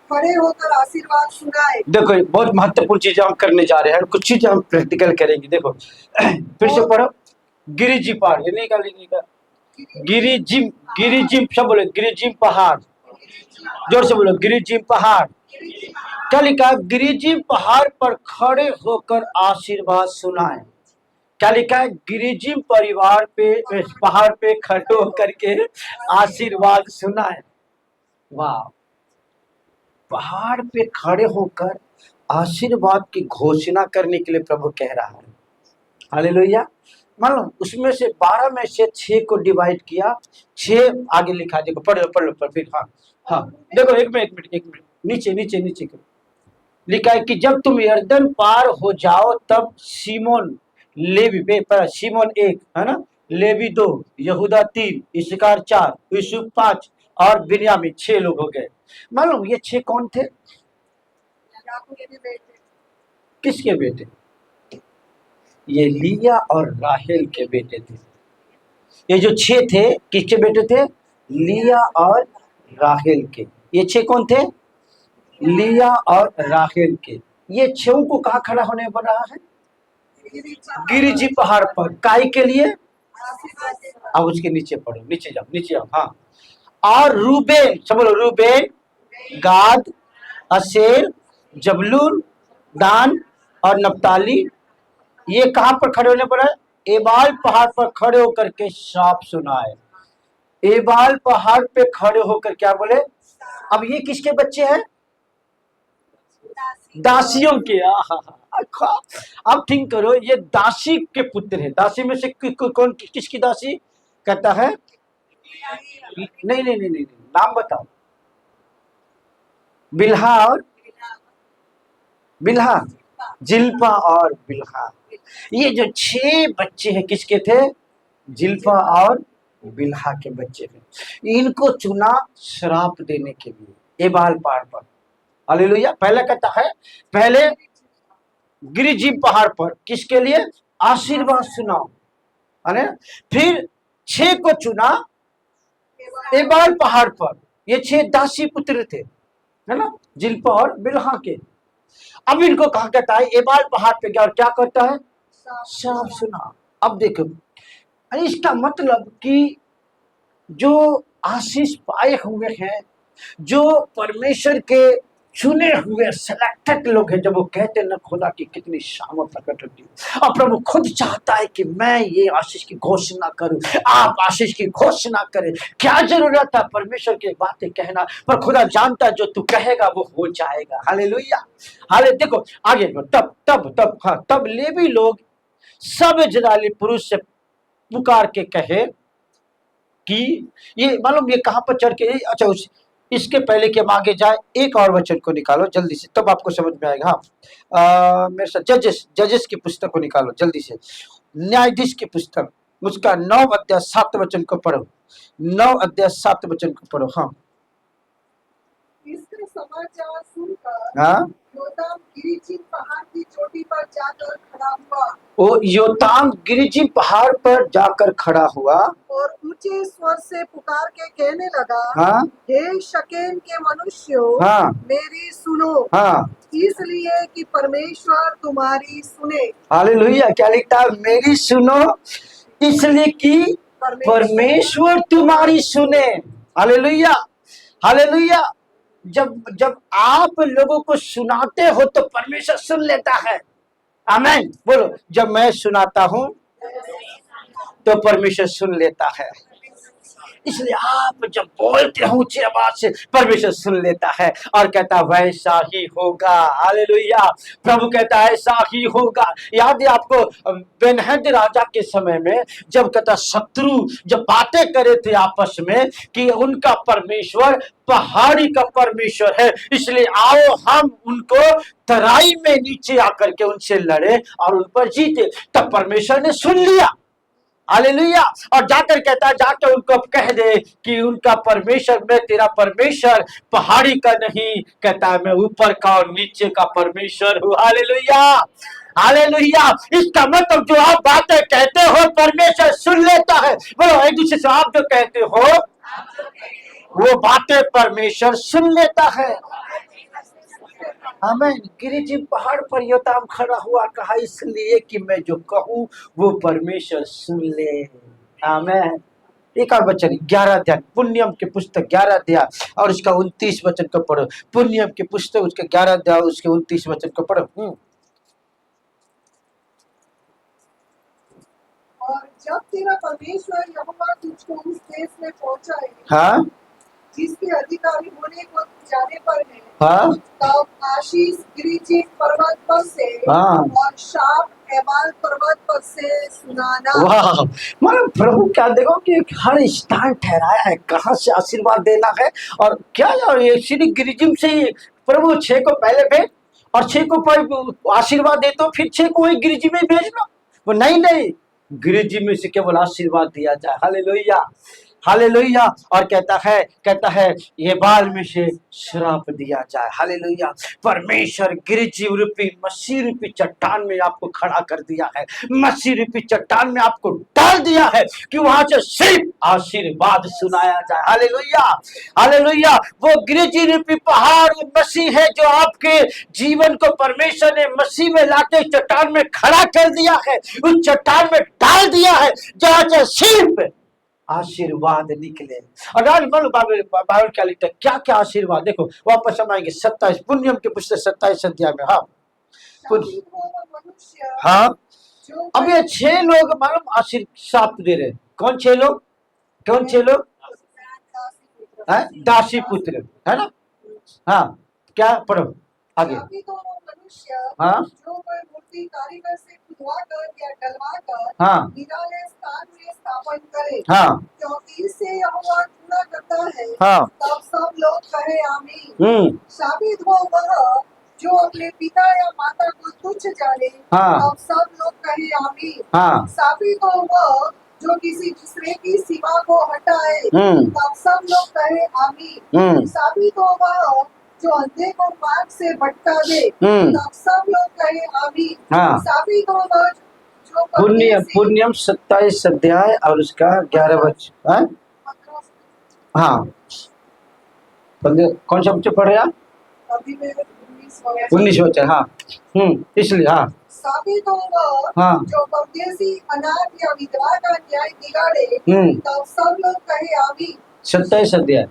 खड़े होकर आशीर्वाद सुनाए। देखो, बहुत महत्वपूर्ण चीजें हम करने जा रहे हैं, कुछ चीजें हम प्रैक्टिकल करेंगे। देखो, फिर से पढ़ो। गिरिजी पहाड़, ये नहीं का गिरिजिम, सब बोले गिरिजिम पहाड़, जोर से बोलो, गिरिजिम पहाड़। क्या लिखा? गिरिजिम पहाड़ पर खड़े होकर आशीर्वाद सुनाए। क्या लिखा है? गिरिजिम परिवार पे पहाड़ पे खड़े होकर के आशीर्वाद सुना है। वाह, पहाड़ पे खड़े होकर आशीर्वाद की घोषणा करने के लिए प्रभु कह रहा है। हालेलुया। मालूम उसमें से 12 में से 6 को डिवाइड किया। 6 आगे लिखा, देखो पढ़ लो पर फिर। हाँ हाँ, देखो एक मिनट नीचे नीचे नीचे करो। लिखा है कि जब तुम यरदन पार हो जाओ तब सीमोन लेवी पे सीमोन 1 है ना, लेवी 2, यहूदा 3, इस्साकार 4, यूसुफ 5 और बिन्यामीन 6 लोग हो गए। मालूम ये 6 कौन थे? किसके बेटे? ये लिया और राहेल के बेटे थे। ये जो 6 थे किसके बेटे थे? लिया और राहेल के। ये 6 कौन थे? लिया और राहेल के। ये 6 को कहाँ खड़ा होने बन रहा है? गिरिजी पहाड़ पर। काई के लिए? अब उसके नीचे पढ़ो, नीचे जाओ। हाँ, और रूबेन, सब बोलो रूबेन, गाद, असेर, जबलून, दान और नप्ताली, ये कहां पर खड़े होने पर है? एबाल पहाड़ पर खड़े होकर के साफ सुनाए। एबाल पहाड़ पे खड़े होकर क्या बोले? अब ये किसके बच्चे हैं? दासियों के। अब थिंक करो, ये दासी के पुत्र है। दासी में से कौन किसकी दासी? कहता है नहीं, नाम बताओ। बिल्हा और बिल्हा, जिल्पा और बिल्हा। ये जो 6 बच्चे हैं किसके थे? जिल्पा और बिल्हा के बच्चे थे। इनको चुना श्राप देने के लिए एबाल पहाड़ पर। हालेलुया। पहले कहता है, पहले गिरिजिम पहाड़ पर किसके लिए? आशीर्वाद सुनाओ, है ना। फिर 6 को चुना एबाल पहाड़ पर। ये 6 दासी पुत्र थे, है ना, जिल्पा और बिल्हा के। अब इनको कहा कहता है एबाल पहाड़ पे गया और क्या करता है? श्राप सुना। अब देखो, इसका मतलब कि जो आशीष पाए हुए हैं, जो परमेश्वर के चुने हुए सिलेक्टेड लोग हैं, जब वो कहते हैं ना खुदा की कितनी शामत प्रकट होती है, और प्रभु खुद चाहता है कि मैं ये आशीष की घोषणा करूं, आप आशीष की घोषणा करें। क्या जरूरत है परमेश्वर की बातें कहना, पर खुदा जानता है जो तू कहेगा वो हो जाएगा। हालेलुया। हाले देखो आगे, तब लेवी लोग सब इजरायली पुरुष से पुकार के कहे कि ये मालूम ये कहां पर चढ़ के, अच्छा इसके पहले कि हम आगे जाए एक और वचन को निकालो जल्दी से, तब आपको समझ में आएगा। हाँ, मेरे साथ जजेस की पुस्तक को निकालो जल्दी से। न्यायाधीश की पुस्तक, उसका 9 अध्याय 7 वचन को पढ़ो। 9 अध्याय 7 वचन को पढ़ो। हाँ, इसका समाचार सुनकर हाँ, योताम गिरिजिम पहाड़ की चोटी पर जाकर खड़ा हुआ। वो योताम गिरिजिम पहाड़ पर जाकर खड़ा हुआ और ऊंचे स्वर से पुकार के कहने लगा, हाँ, हे शकेम के मनुष्यों, हाँ, मेरी सुनो, हाँ, इसलिए कि परमेश्वर तुम्हारी सुने। हालेलुया। क्या लिखता है? मेरी सुनो इसलिए कि परमेश्वर तुम्हारी सुने। Hallelujah, hallelujah. जब आप लोगों को सुनाते हो तो परमेश्वर सुन लेता है। आमीन बोलो। जब मैं सुनाता हूं तो परमेश्वर सुन लेता है। इसलिए आप जब बोलते हो ऊंची आवाज से, परमेश्वर सुन लेता है और कहता है वैसा ही होगा। हालेलुया। प्रभु कहता है ऐसा ही होगा। याद है आपको बेनहद राजा के समय में, जब कहता शत्रु जब बातें करे थे आपस में कि उनका परमेश्वर पहाड़ी का परमेश्वर है, इसलिए आओ हम उनको तराई में नीचे आकर के उनसे लड़े और उन पर जीते। तब परमेश्वर ने सुन लिया। हालेलुया। और जाकर कहता है जाकर उनको कह दे कि उनका परमेश्वर, मैं तेरा परमेश्वर पहाड़ी का नहीं, कहता है मैं ऊपर का और नीचे का परमेश्वर हूँ। Hallelujah, hallelujah. इसका मतलब जो आप बातें कहते हो परमेश्वर सुन लेता है। बोलो एक दूसरे से, आप जो कहते हो वो बातें परमेश्वर सुन लेता है। आमीन। गिरिजिम पहाड़ पर योताम खड़ा हुआ, कहा इसलिए कि मैं जो कहूं वो परमेश्वर सुन ले। आमीन। एक और वचन 11 अध्याय पुण्यम के पुस्तक 11 अध्याय और उसका 29 वचन को पढ़ो। पुण्यम के पुस्तक उसके 11 अध्याय उसके 29 वचन को पढ़ो। जब तेरा परमेश्वर यहोवा तुझको उस देश में पहुंचाए हाँ जिसके अधिकारी होने को जाने पर है, हाँ तब आशीष गिरिजी पर्वत पर से हाँ। और शाप एबाल पर्वत पर से सुनाना। वाह, मतलब प्रभु क्या देखो कि हर स्थान ठहराया है कहाँ से आशीर्वाद देना है और क्या यार ये श्री गिरिजिम से ही प्रभु 6 को पहले भेज और 6 को आशीर्वाद दे तो फिर 6 को वही गिरिजी में भेज लो। वो नहीं गिरिजी में से केवल आशीर्वाद दिया जाए। Hallelujah hallelujah. और कहता है ये बाल में से श्राप दिया जाए। हालेलुया। परमेश्वर गिरिजीव रूपी मसीह रूपी चट्टान में आपको खड़ा कर दिया है, मसीह रूपी चट्टान में आपको डाल दिया है कि वहां से सिर्फ आशीर्वाद सुनाया जाए। Hallelujah hallelujah. वो गिरिजी रूपी पहाड़ वो मसीह है जो आपके जीवन को परमेश्वर ने मसीह में लाके चट्टान में खड़ा कर दिया है, उस चट्टान में डाल दिया है जहां से सिर्फ आशीर्वाद निकले। और आज बाइबल क्या लिखता है, क्या क्या आशीर्वाद देखो वापस हम आएंगे 27 पुण्यम के पुस्तक 27 अध्याय में। हाँ हाँ। अब ये 6 लोग मालूम आशीर्वाद दे रहे। कौन 6 लोग? कौन 6 लोग? दासी पुत्र है ना। हाँ क्या पढ़ो आगे। हाँ जो कोई मूर्ति कारीगर से खुदवाकर या डलवाकर हाँ निराले स्थान में स्थापन करे, हाँ क्योंकि इससे यहोवा पूरा करता है, हाँ तब सब लोग कहे आमीन। शापित हो वह जो अपने पिता या माता को तुच्छ जाने, हाँ तब सब लोग कहे आमीन। हाँ शापित हो वह जो किसी दूसरे की सीमा को हटाए, तब सब लोग कहे आमीन। शापित हो वह जो अंधे को मार्ग से भटका दे, तब सब लोग कहे आमीन। हाँ। शापित हो वह जो पुण्यम 27 अध्याय और उसका 11 वचन। हाँ कौन सा बच्चे पढ़ रहे आप? अभी मैं 19 वचन। हाँ इसलिए हाँ साबित होगा हाँ। जो परदेसी अनाथ या विधवा का न्याय बिगाड़े, तब सब लोग कहे आमीन। 27 अध्याय।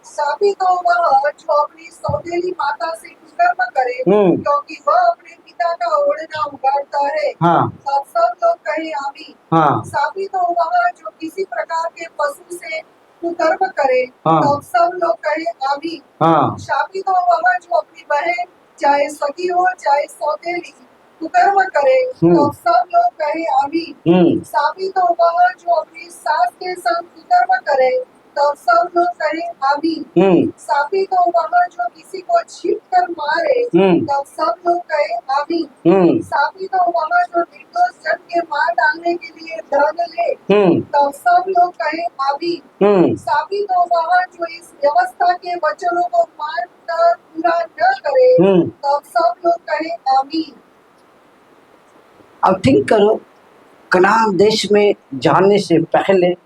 साबित होगा जो अपनी सौतेली माता से कुकर्म करे, क्योंकि वह अपने पिता का ओढ़ना उगाड़ता है, हाँ। तब सब लोग कहे आमीन। हाँ। साबित होगा जो किसी प्रकार के पशु से कुकर्म करे, हाँ। तब सब लोग कहे आमीन। हाँ। साबित होगा जो अपनी बहन चाहे सगी हो चाहे सौतेली कुकर्म करे, तो सब लोग कहे आमीन। साबित होगा जो अपनी सास के संग कुकर्म करे, तब सब लोग कहे आमीन। साबित होगा जो किसी को छींट कर मारे, तब सब लोग कहे आमीन। साबित होगा जो निर्दोष जन के मार डालने के लिए धन ले, तब सब लोग कहे आमीन। साबित होगा जो इस व्यवस्था के वचनों को मान कर पूरा न करे, तब सब लोग कहे आमीन। अब थिंक करो, कनान देश में जाने से पहले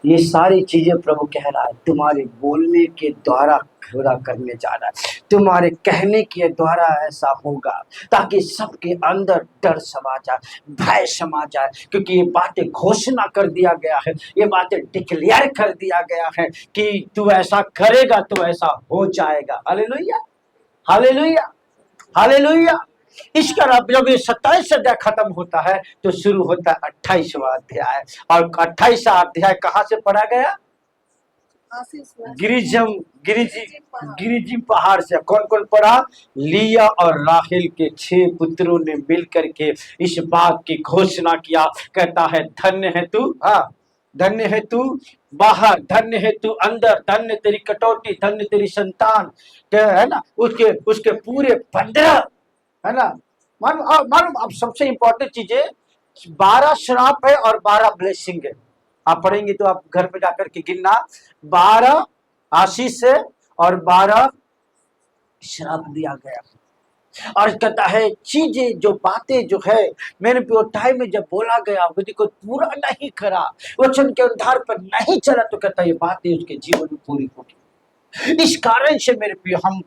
ये सारी चीजें प्रभु कह रहा है तुम्हारे बोलने के द्वारा पूरा करने जा रहा है, तुम्हारे कहने के द्वारा ऐसा होगा ताकि सबके अंदर डर समा जाए, भय समा जाए, क्योंकि ये बातें घोषणा कर दिया गया है, ये बातें डिक्लेयर कर दिया गया है कि तू ऐसा करेगा तो ऐसा हो जाएगा। Hallelujah hallelujah hallelujah. इसका जब ये 27 अध्याय खत्म होता है तो शुरू होता है 28वां अध्याय। और 28वां अध्याय कहाँ से पढ़ा गया? गिरिजिम पहाड़ से। कौन कौन पढ़ा? लिया और राहेल के 6 पुत्रों ने मिलकर के इस बात की घोषणा किया। कहता है धन्य है तू, हाँ धन्य है तू बाहर, धन्य है तू अंदर, धन्य तेरी कटौती, धन्य तेरी संतान, है ना, उसके पूरे 15, है ना। मालूम अब सबसे इंपॉर्टेंट चीज है 12 श्राप है और 12 ब्लेसिंग है। आप पढ़ेंगे तो आप घर पे जाकर के गिनना, 12 आशीष है और 12 श्राप दिया गया। और कहता है चीजें जो बातें जो है मैंने टाइम में जब बोला गया यदि कोई पूरा नहीं करा, वचन के आधार पर नहीं चला, तो कहता है ये बातें उसके जीवन में पूरी होगी। इस कारण से मेरे प्रिय हम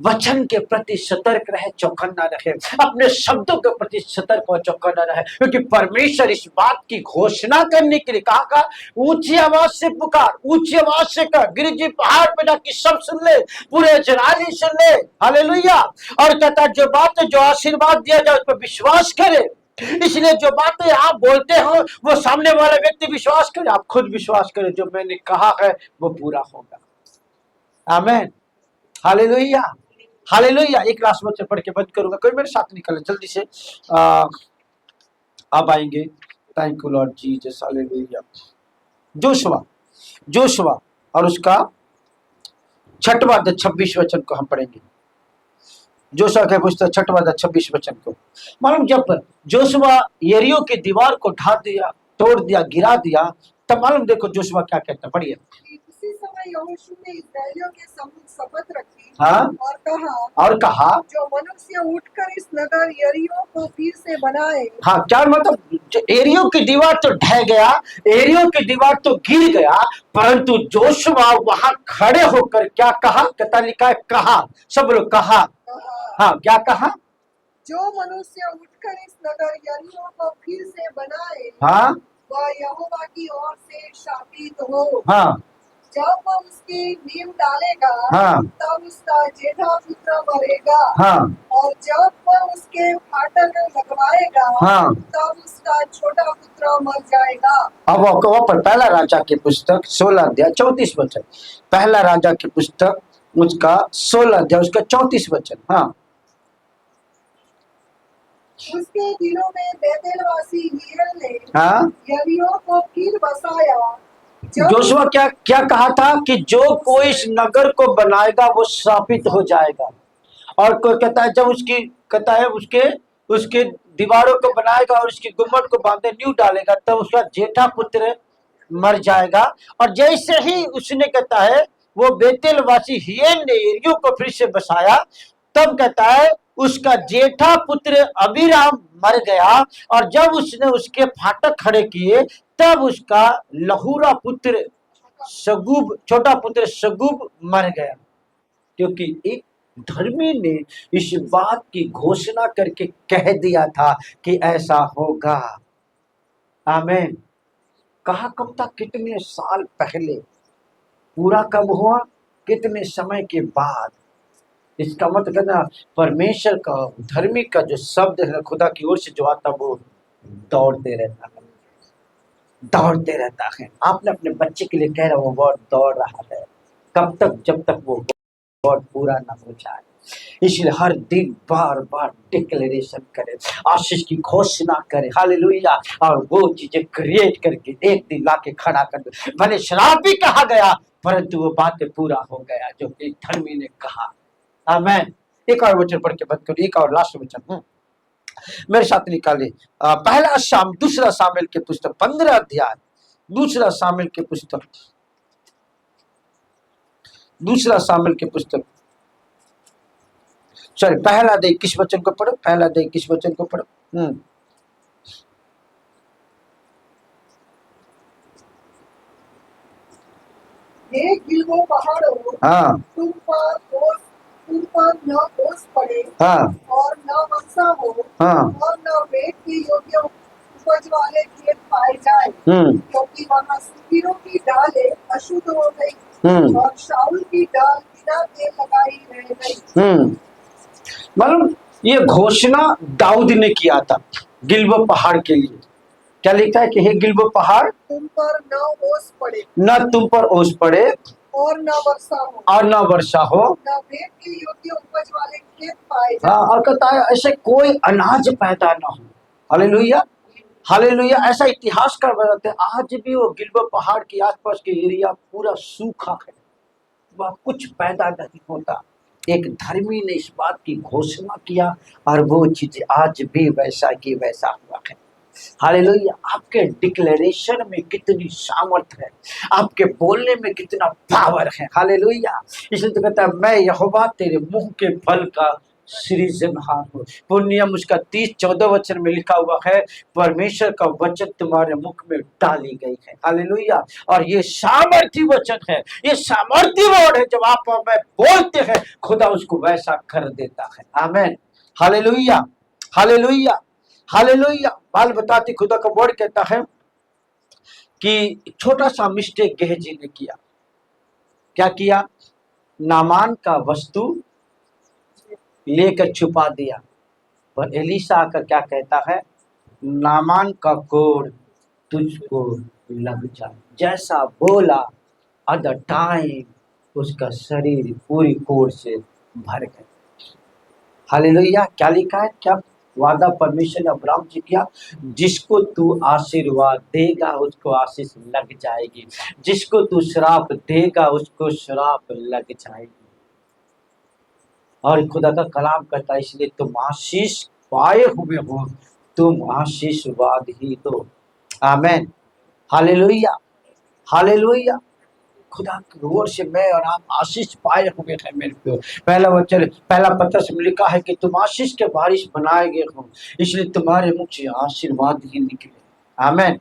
वचन के प्रति सतर्क रहे, चौकन्ना रहे, अपने शब्दों के प्रति सतर्क और चौकन्ना रहे, क्योंकि परमेश्वर इस बात की घोषणा करने के लिए कहा ऊंची आवाज से पुकार, ऊंची आवाज से कर, गिरिजी पहाड़ पे जाके सब सुन ले, पूरे इस्राएल सुन ले। हालेलुया। और कहता जो बात जो आशीर्वाद दिया जाए उस पर विश्वास करे, इसलिए जो बातें आप बोलते हो वो सामने वाला व्यक्ति विश्वास करे, आप खुद विश्वास करें जो मैंने कहा है वो पूरा होगा। आमीन, हालेलुया, हालेलुया। एक लास्ट वचन पढ़ के बंद करूंगा, कोई मेरे साथ निकले जल्दी से। आप आएंगे। Thank you Lord Jesus, hallelujah. Joshua, Joshua और उसका 6वां अध्याय 26 वचन को हम पढ़ेंगे। जोशुआ के पुस्तक 6वां अध्याय 26 वचन को। मालूम जब जोशुआ यरीहो की दीवार को ढा दिया, तोड़ दिया, गिरा दिया, तब मालूम देखो जोशुआ क्या कहता है, पढ़िए। उसी समय यहोशू ने इस्राएलियों के सम्मुख शपथ रखी, हाँ, और कहा जो मनुष्य उठकर इस नगर यरीहो को फिर से बनाए। हाँ, क्या मतलब, यरीहो की दीवार तो ढह गया, यरीहो की दीवार तो गिर गया, परंतु जोशुआ वहां खड़े होकर क्या कहा, कहता लिखा है कहा, सब लोग कहा। हाँ, क्या कहा, जो मनुष्य उठकर इस नगर यरीहो को फिर से बनाए, हाँ, वह यहोवा की ओर से शापित हो। हाँ, जब वह उसकी नींव डालेगा, हाँ, तब उसका जेठा पुत्र मरेगा, हाँ, और जब वह उसके फाटक लगवाएगा, हाँ, तब उसका छोटा पुत्र मर जाएगा। अब वहाँ पर पहला राजा की पुस्तक 16 अध्याय 34 वचन, पहला राजा की पुस्तक उसका 16 अध्याय उसका 34 वचन। हाँ, उसके दिनों में बेतेलवासी हिय्येल ने हाँ, यरीहो को फिर बसाया। जोशुआ क्या क्या कहा था कि जो कोई इस नगर को बनाएगा वो शापित हो जाएगा। और कोई कहता है जब उसकी कहता है उसके उसके दीवारों को बनाएगा और उसकी गुम्मट को बांधे नींव डालेगा, तब उसका जेठा पुत्र मर जाएगा। और जैसे ही उसने कहता है वो बेतेलवासी हिय्येल ने यरीहो को फिर से बसाया, तब कहता है उसका जेठा पुत्र अबीराम मर गया, और जब उसने उसके फाटक खड़े किए तब उसका लहूरा पुत्र सगुब, छोटा पुत्र सगुब मर गया। क्योंकि एक धर्मी ने इस बात की घोषणा करके कह दिया था कि ऐसा होगा। आमीन। कहा कब था, कितने साल पहले, पूरा कब हुआ, कितने समय के बाद। इसका मतलब ना परमेश्वर का, धर्मी का जो शब्द है खुदा की ओर से जो आता वो दौड़ते रहता है, दौड़ते रहता है। आपने अपने बच्चे के लिए कह रहे हो वो दौड़ रहा है, कब तक, जब तक वो वर्ड पूरा ना हो जाए। इसलिए हर दिन बार बार डिक्लेरेशन करें, आशीष की घोषणा करें, हालेलुया, और वो चीजें क्रिएट करके एक दिन लाके खड़ा कर दे। भले शराब भी कहा गया परंतु वो बातें पूरा हो गया जो एक धर्मी ने कहा। आमीन। एक और वचन पढ़ के बंद करो, एक और लास्ट वचन मेरे साथ निकाले। दूसरा शामिल के पुस्तक 15 अध्याय, दूसरा शामिल के पुस्तक, दूसरा शामिल के पुस्तक, सॉरी पहला अध्याय किस वचन को पढ़ो, पहला अध्याय किस वचन को पढ़ो। हे गिलबो पहाड़ों, हाँ, तुम पर न ओस पड़े, हाँ, और न वर्षा हो, हाँ, और न वेद के योग्य उपज वाले खेत पाए जाए, क्योंकि वहाँ सुपीरों की डालें अशुद्ध हो गई, और शाऊल की डाल बिना तेल लगाई रह गई। मालूम ये घोषणा दाऊद ने किया था गिलबो पहाड़ के लिए। क्या लिखा है कि हे गिलबो पहाड़, तुम पर न ओस पड़े, न तुम पर ओस पड़े, और न वर्षा हो, और न वर्षा हो, न वेद के योग्य उपज वाले खेत पाए जाए। हाँ, और कहता है ऐसे कोई अनाज पैदा ना हो। Hallelujah, hallelujah. ऐसा इतिहास कर बताते हैं, आज भी वो गिलबो पहाड़ के आसपास के एरिया पूरा सूखा है, वह कुछ पैदा नहीं होता। एक धर्मी ने इस बात की घोषणा किया और वो चीज आज भी वैसा की वैसा हुआ है। हालेलुया। आपके डिक्लेरेशन में कितनी सामर्थ है, आपके बोलने में कितना पावर है। हालेलुया। इसलिए तो कहता है मैं यहोवा तेरे मुंह के फल का सृजनहार हूँ। पुण्यम उसका 30-14 वचन में लिखा हुआ है, परमेश्वर का वचन तुम्हारे मुख में डाली गई है। हालेलुया। और ये सामर्थी वचन है, ये सामर्थी वर्ड है, जब आप और मैं बोलते हैं खुदा उसको वैसा कर देता है। आमीन, हालेलुया, हालेलुया, हालेलुया। बाल बताते खुदा का वर्ड कहता है कि छोटा सा मिस्टेक गेहजी ने किया। क्या किया, नामान का वस्तु लेकर छुपा दिया। पर एलीशा आकर क्या कहता है, नामान का कोढ़ तुझको लग जाए। जैसा बोला एट द टाइम उसका शरीर पूरी कोढ़ से भर गया। हालेलुया। क्या लिखा है, क्या वादा परमेश्वर ने अब्राहम से किया, जिसको तू आशीर्वाद देगा उसको आशीष लग जाएगी, जिसको तू श्राप देगा उसको श्राप लग जाएगी। और खुदा का कलाम कहता है इसलिए तुम आशीष पाए हुए हो, तुम आशीषवाद ही दो। आमेन। Hallelujah, hallelujah. खुदा की ओर से मैं और आप आशीष पाए हुए हैं मेरे प्यो। पहला वचन, पहला पत्रस में लिखा है कि तुम आशीष के बारिश बनाए गए हो, इसलिए तुम्हारे मुख से आशीर्वाद ही निकले। आमेन।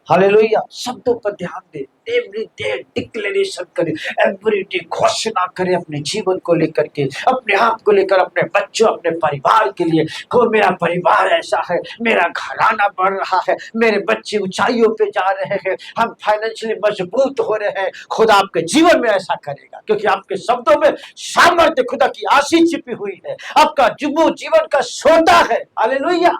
हालेलुया। शब्दों पर ध्यान दे, एवरी डे डिक्लेरेशन करे, एवरी डे घोषणा करे अपने जीवन को लेकर के, अपने आप को लेकर, अपने बच्चों, अपने परिवार के लिए। को मेरा परिवार ऐसा है, मेरा घराना बढ़ रहा है, मेरे बच्चे ऊंचाइयों पे जा रहे हैं, हम फाइनेंशियली मजबूत हो रहे हैं। खुदा आपके जीवन में ऐसा करेगा, क्योंकि आपके शब्दों में सामर्थ्य खुदा की आशीष छिपी हुई है। आपका जीवन का सोता है। Hallelujah,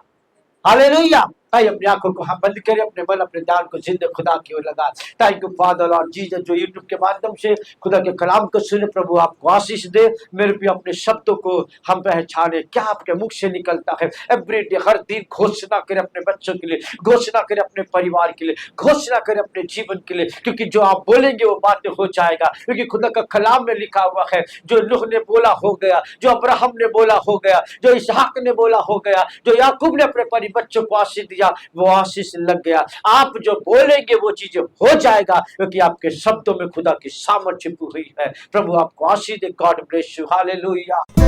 hallelujah. आइए अपनी आंखों को हम बंद करें, अपने मन अपने ध्यान को जिंदे खुदा की ओर लगा। Thank you Father Lord Jesus, जो यूट्यूब के माध्यम से खुदा के कलाम को सुने, प्रभु आपको आशीष दे। मेरे भी अपने शब्दों को हम पहचाने, क्या आपके मुख से निकलता है। एवरीडे, हर दिन घोषणा करें अपने बच्चों के लिए, घोषणा करें अपने परिवार के लिए, घोषणा करें अपने जीवन के लिए, क्योंकि जो आप बोलेंगे वो बातें हो जाएगा। क्योंकि खुदा का कलाम में लिखा हुआ है, जो नूह ने बोला हो गया, जो अब्राहम ने बोला हो गया, जो इसहाक ने बोला हो गया, जो याकूब ने अपने बच्चों को आशीष दिया, वो आशीष लग गया। आप जो बोलेंगे वो चीजें हो जाएगा, क्योंकि आपके शब्दों में खुदा की सामर्थ्य छिपी हुई है। प्रभु आपको आशीष दे। God bless you. हालेलुया।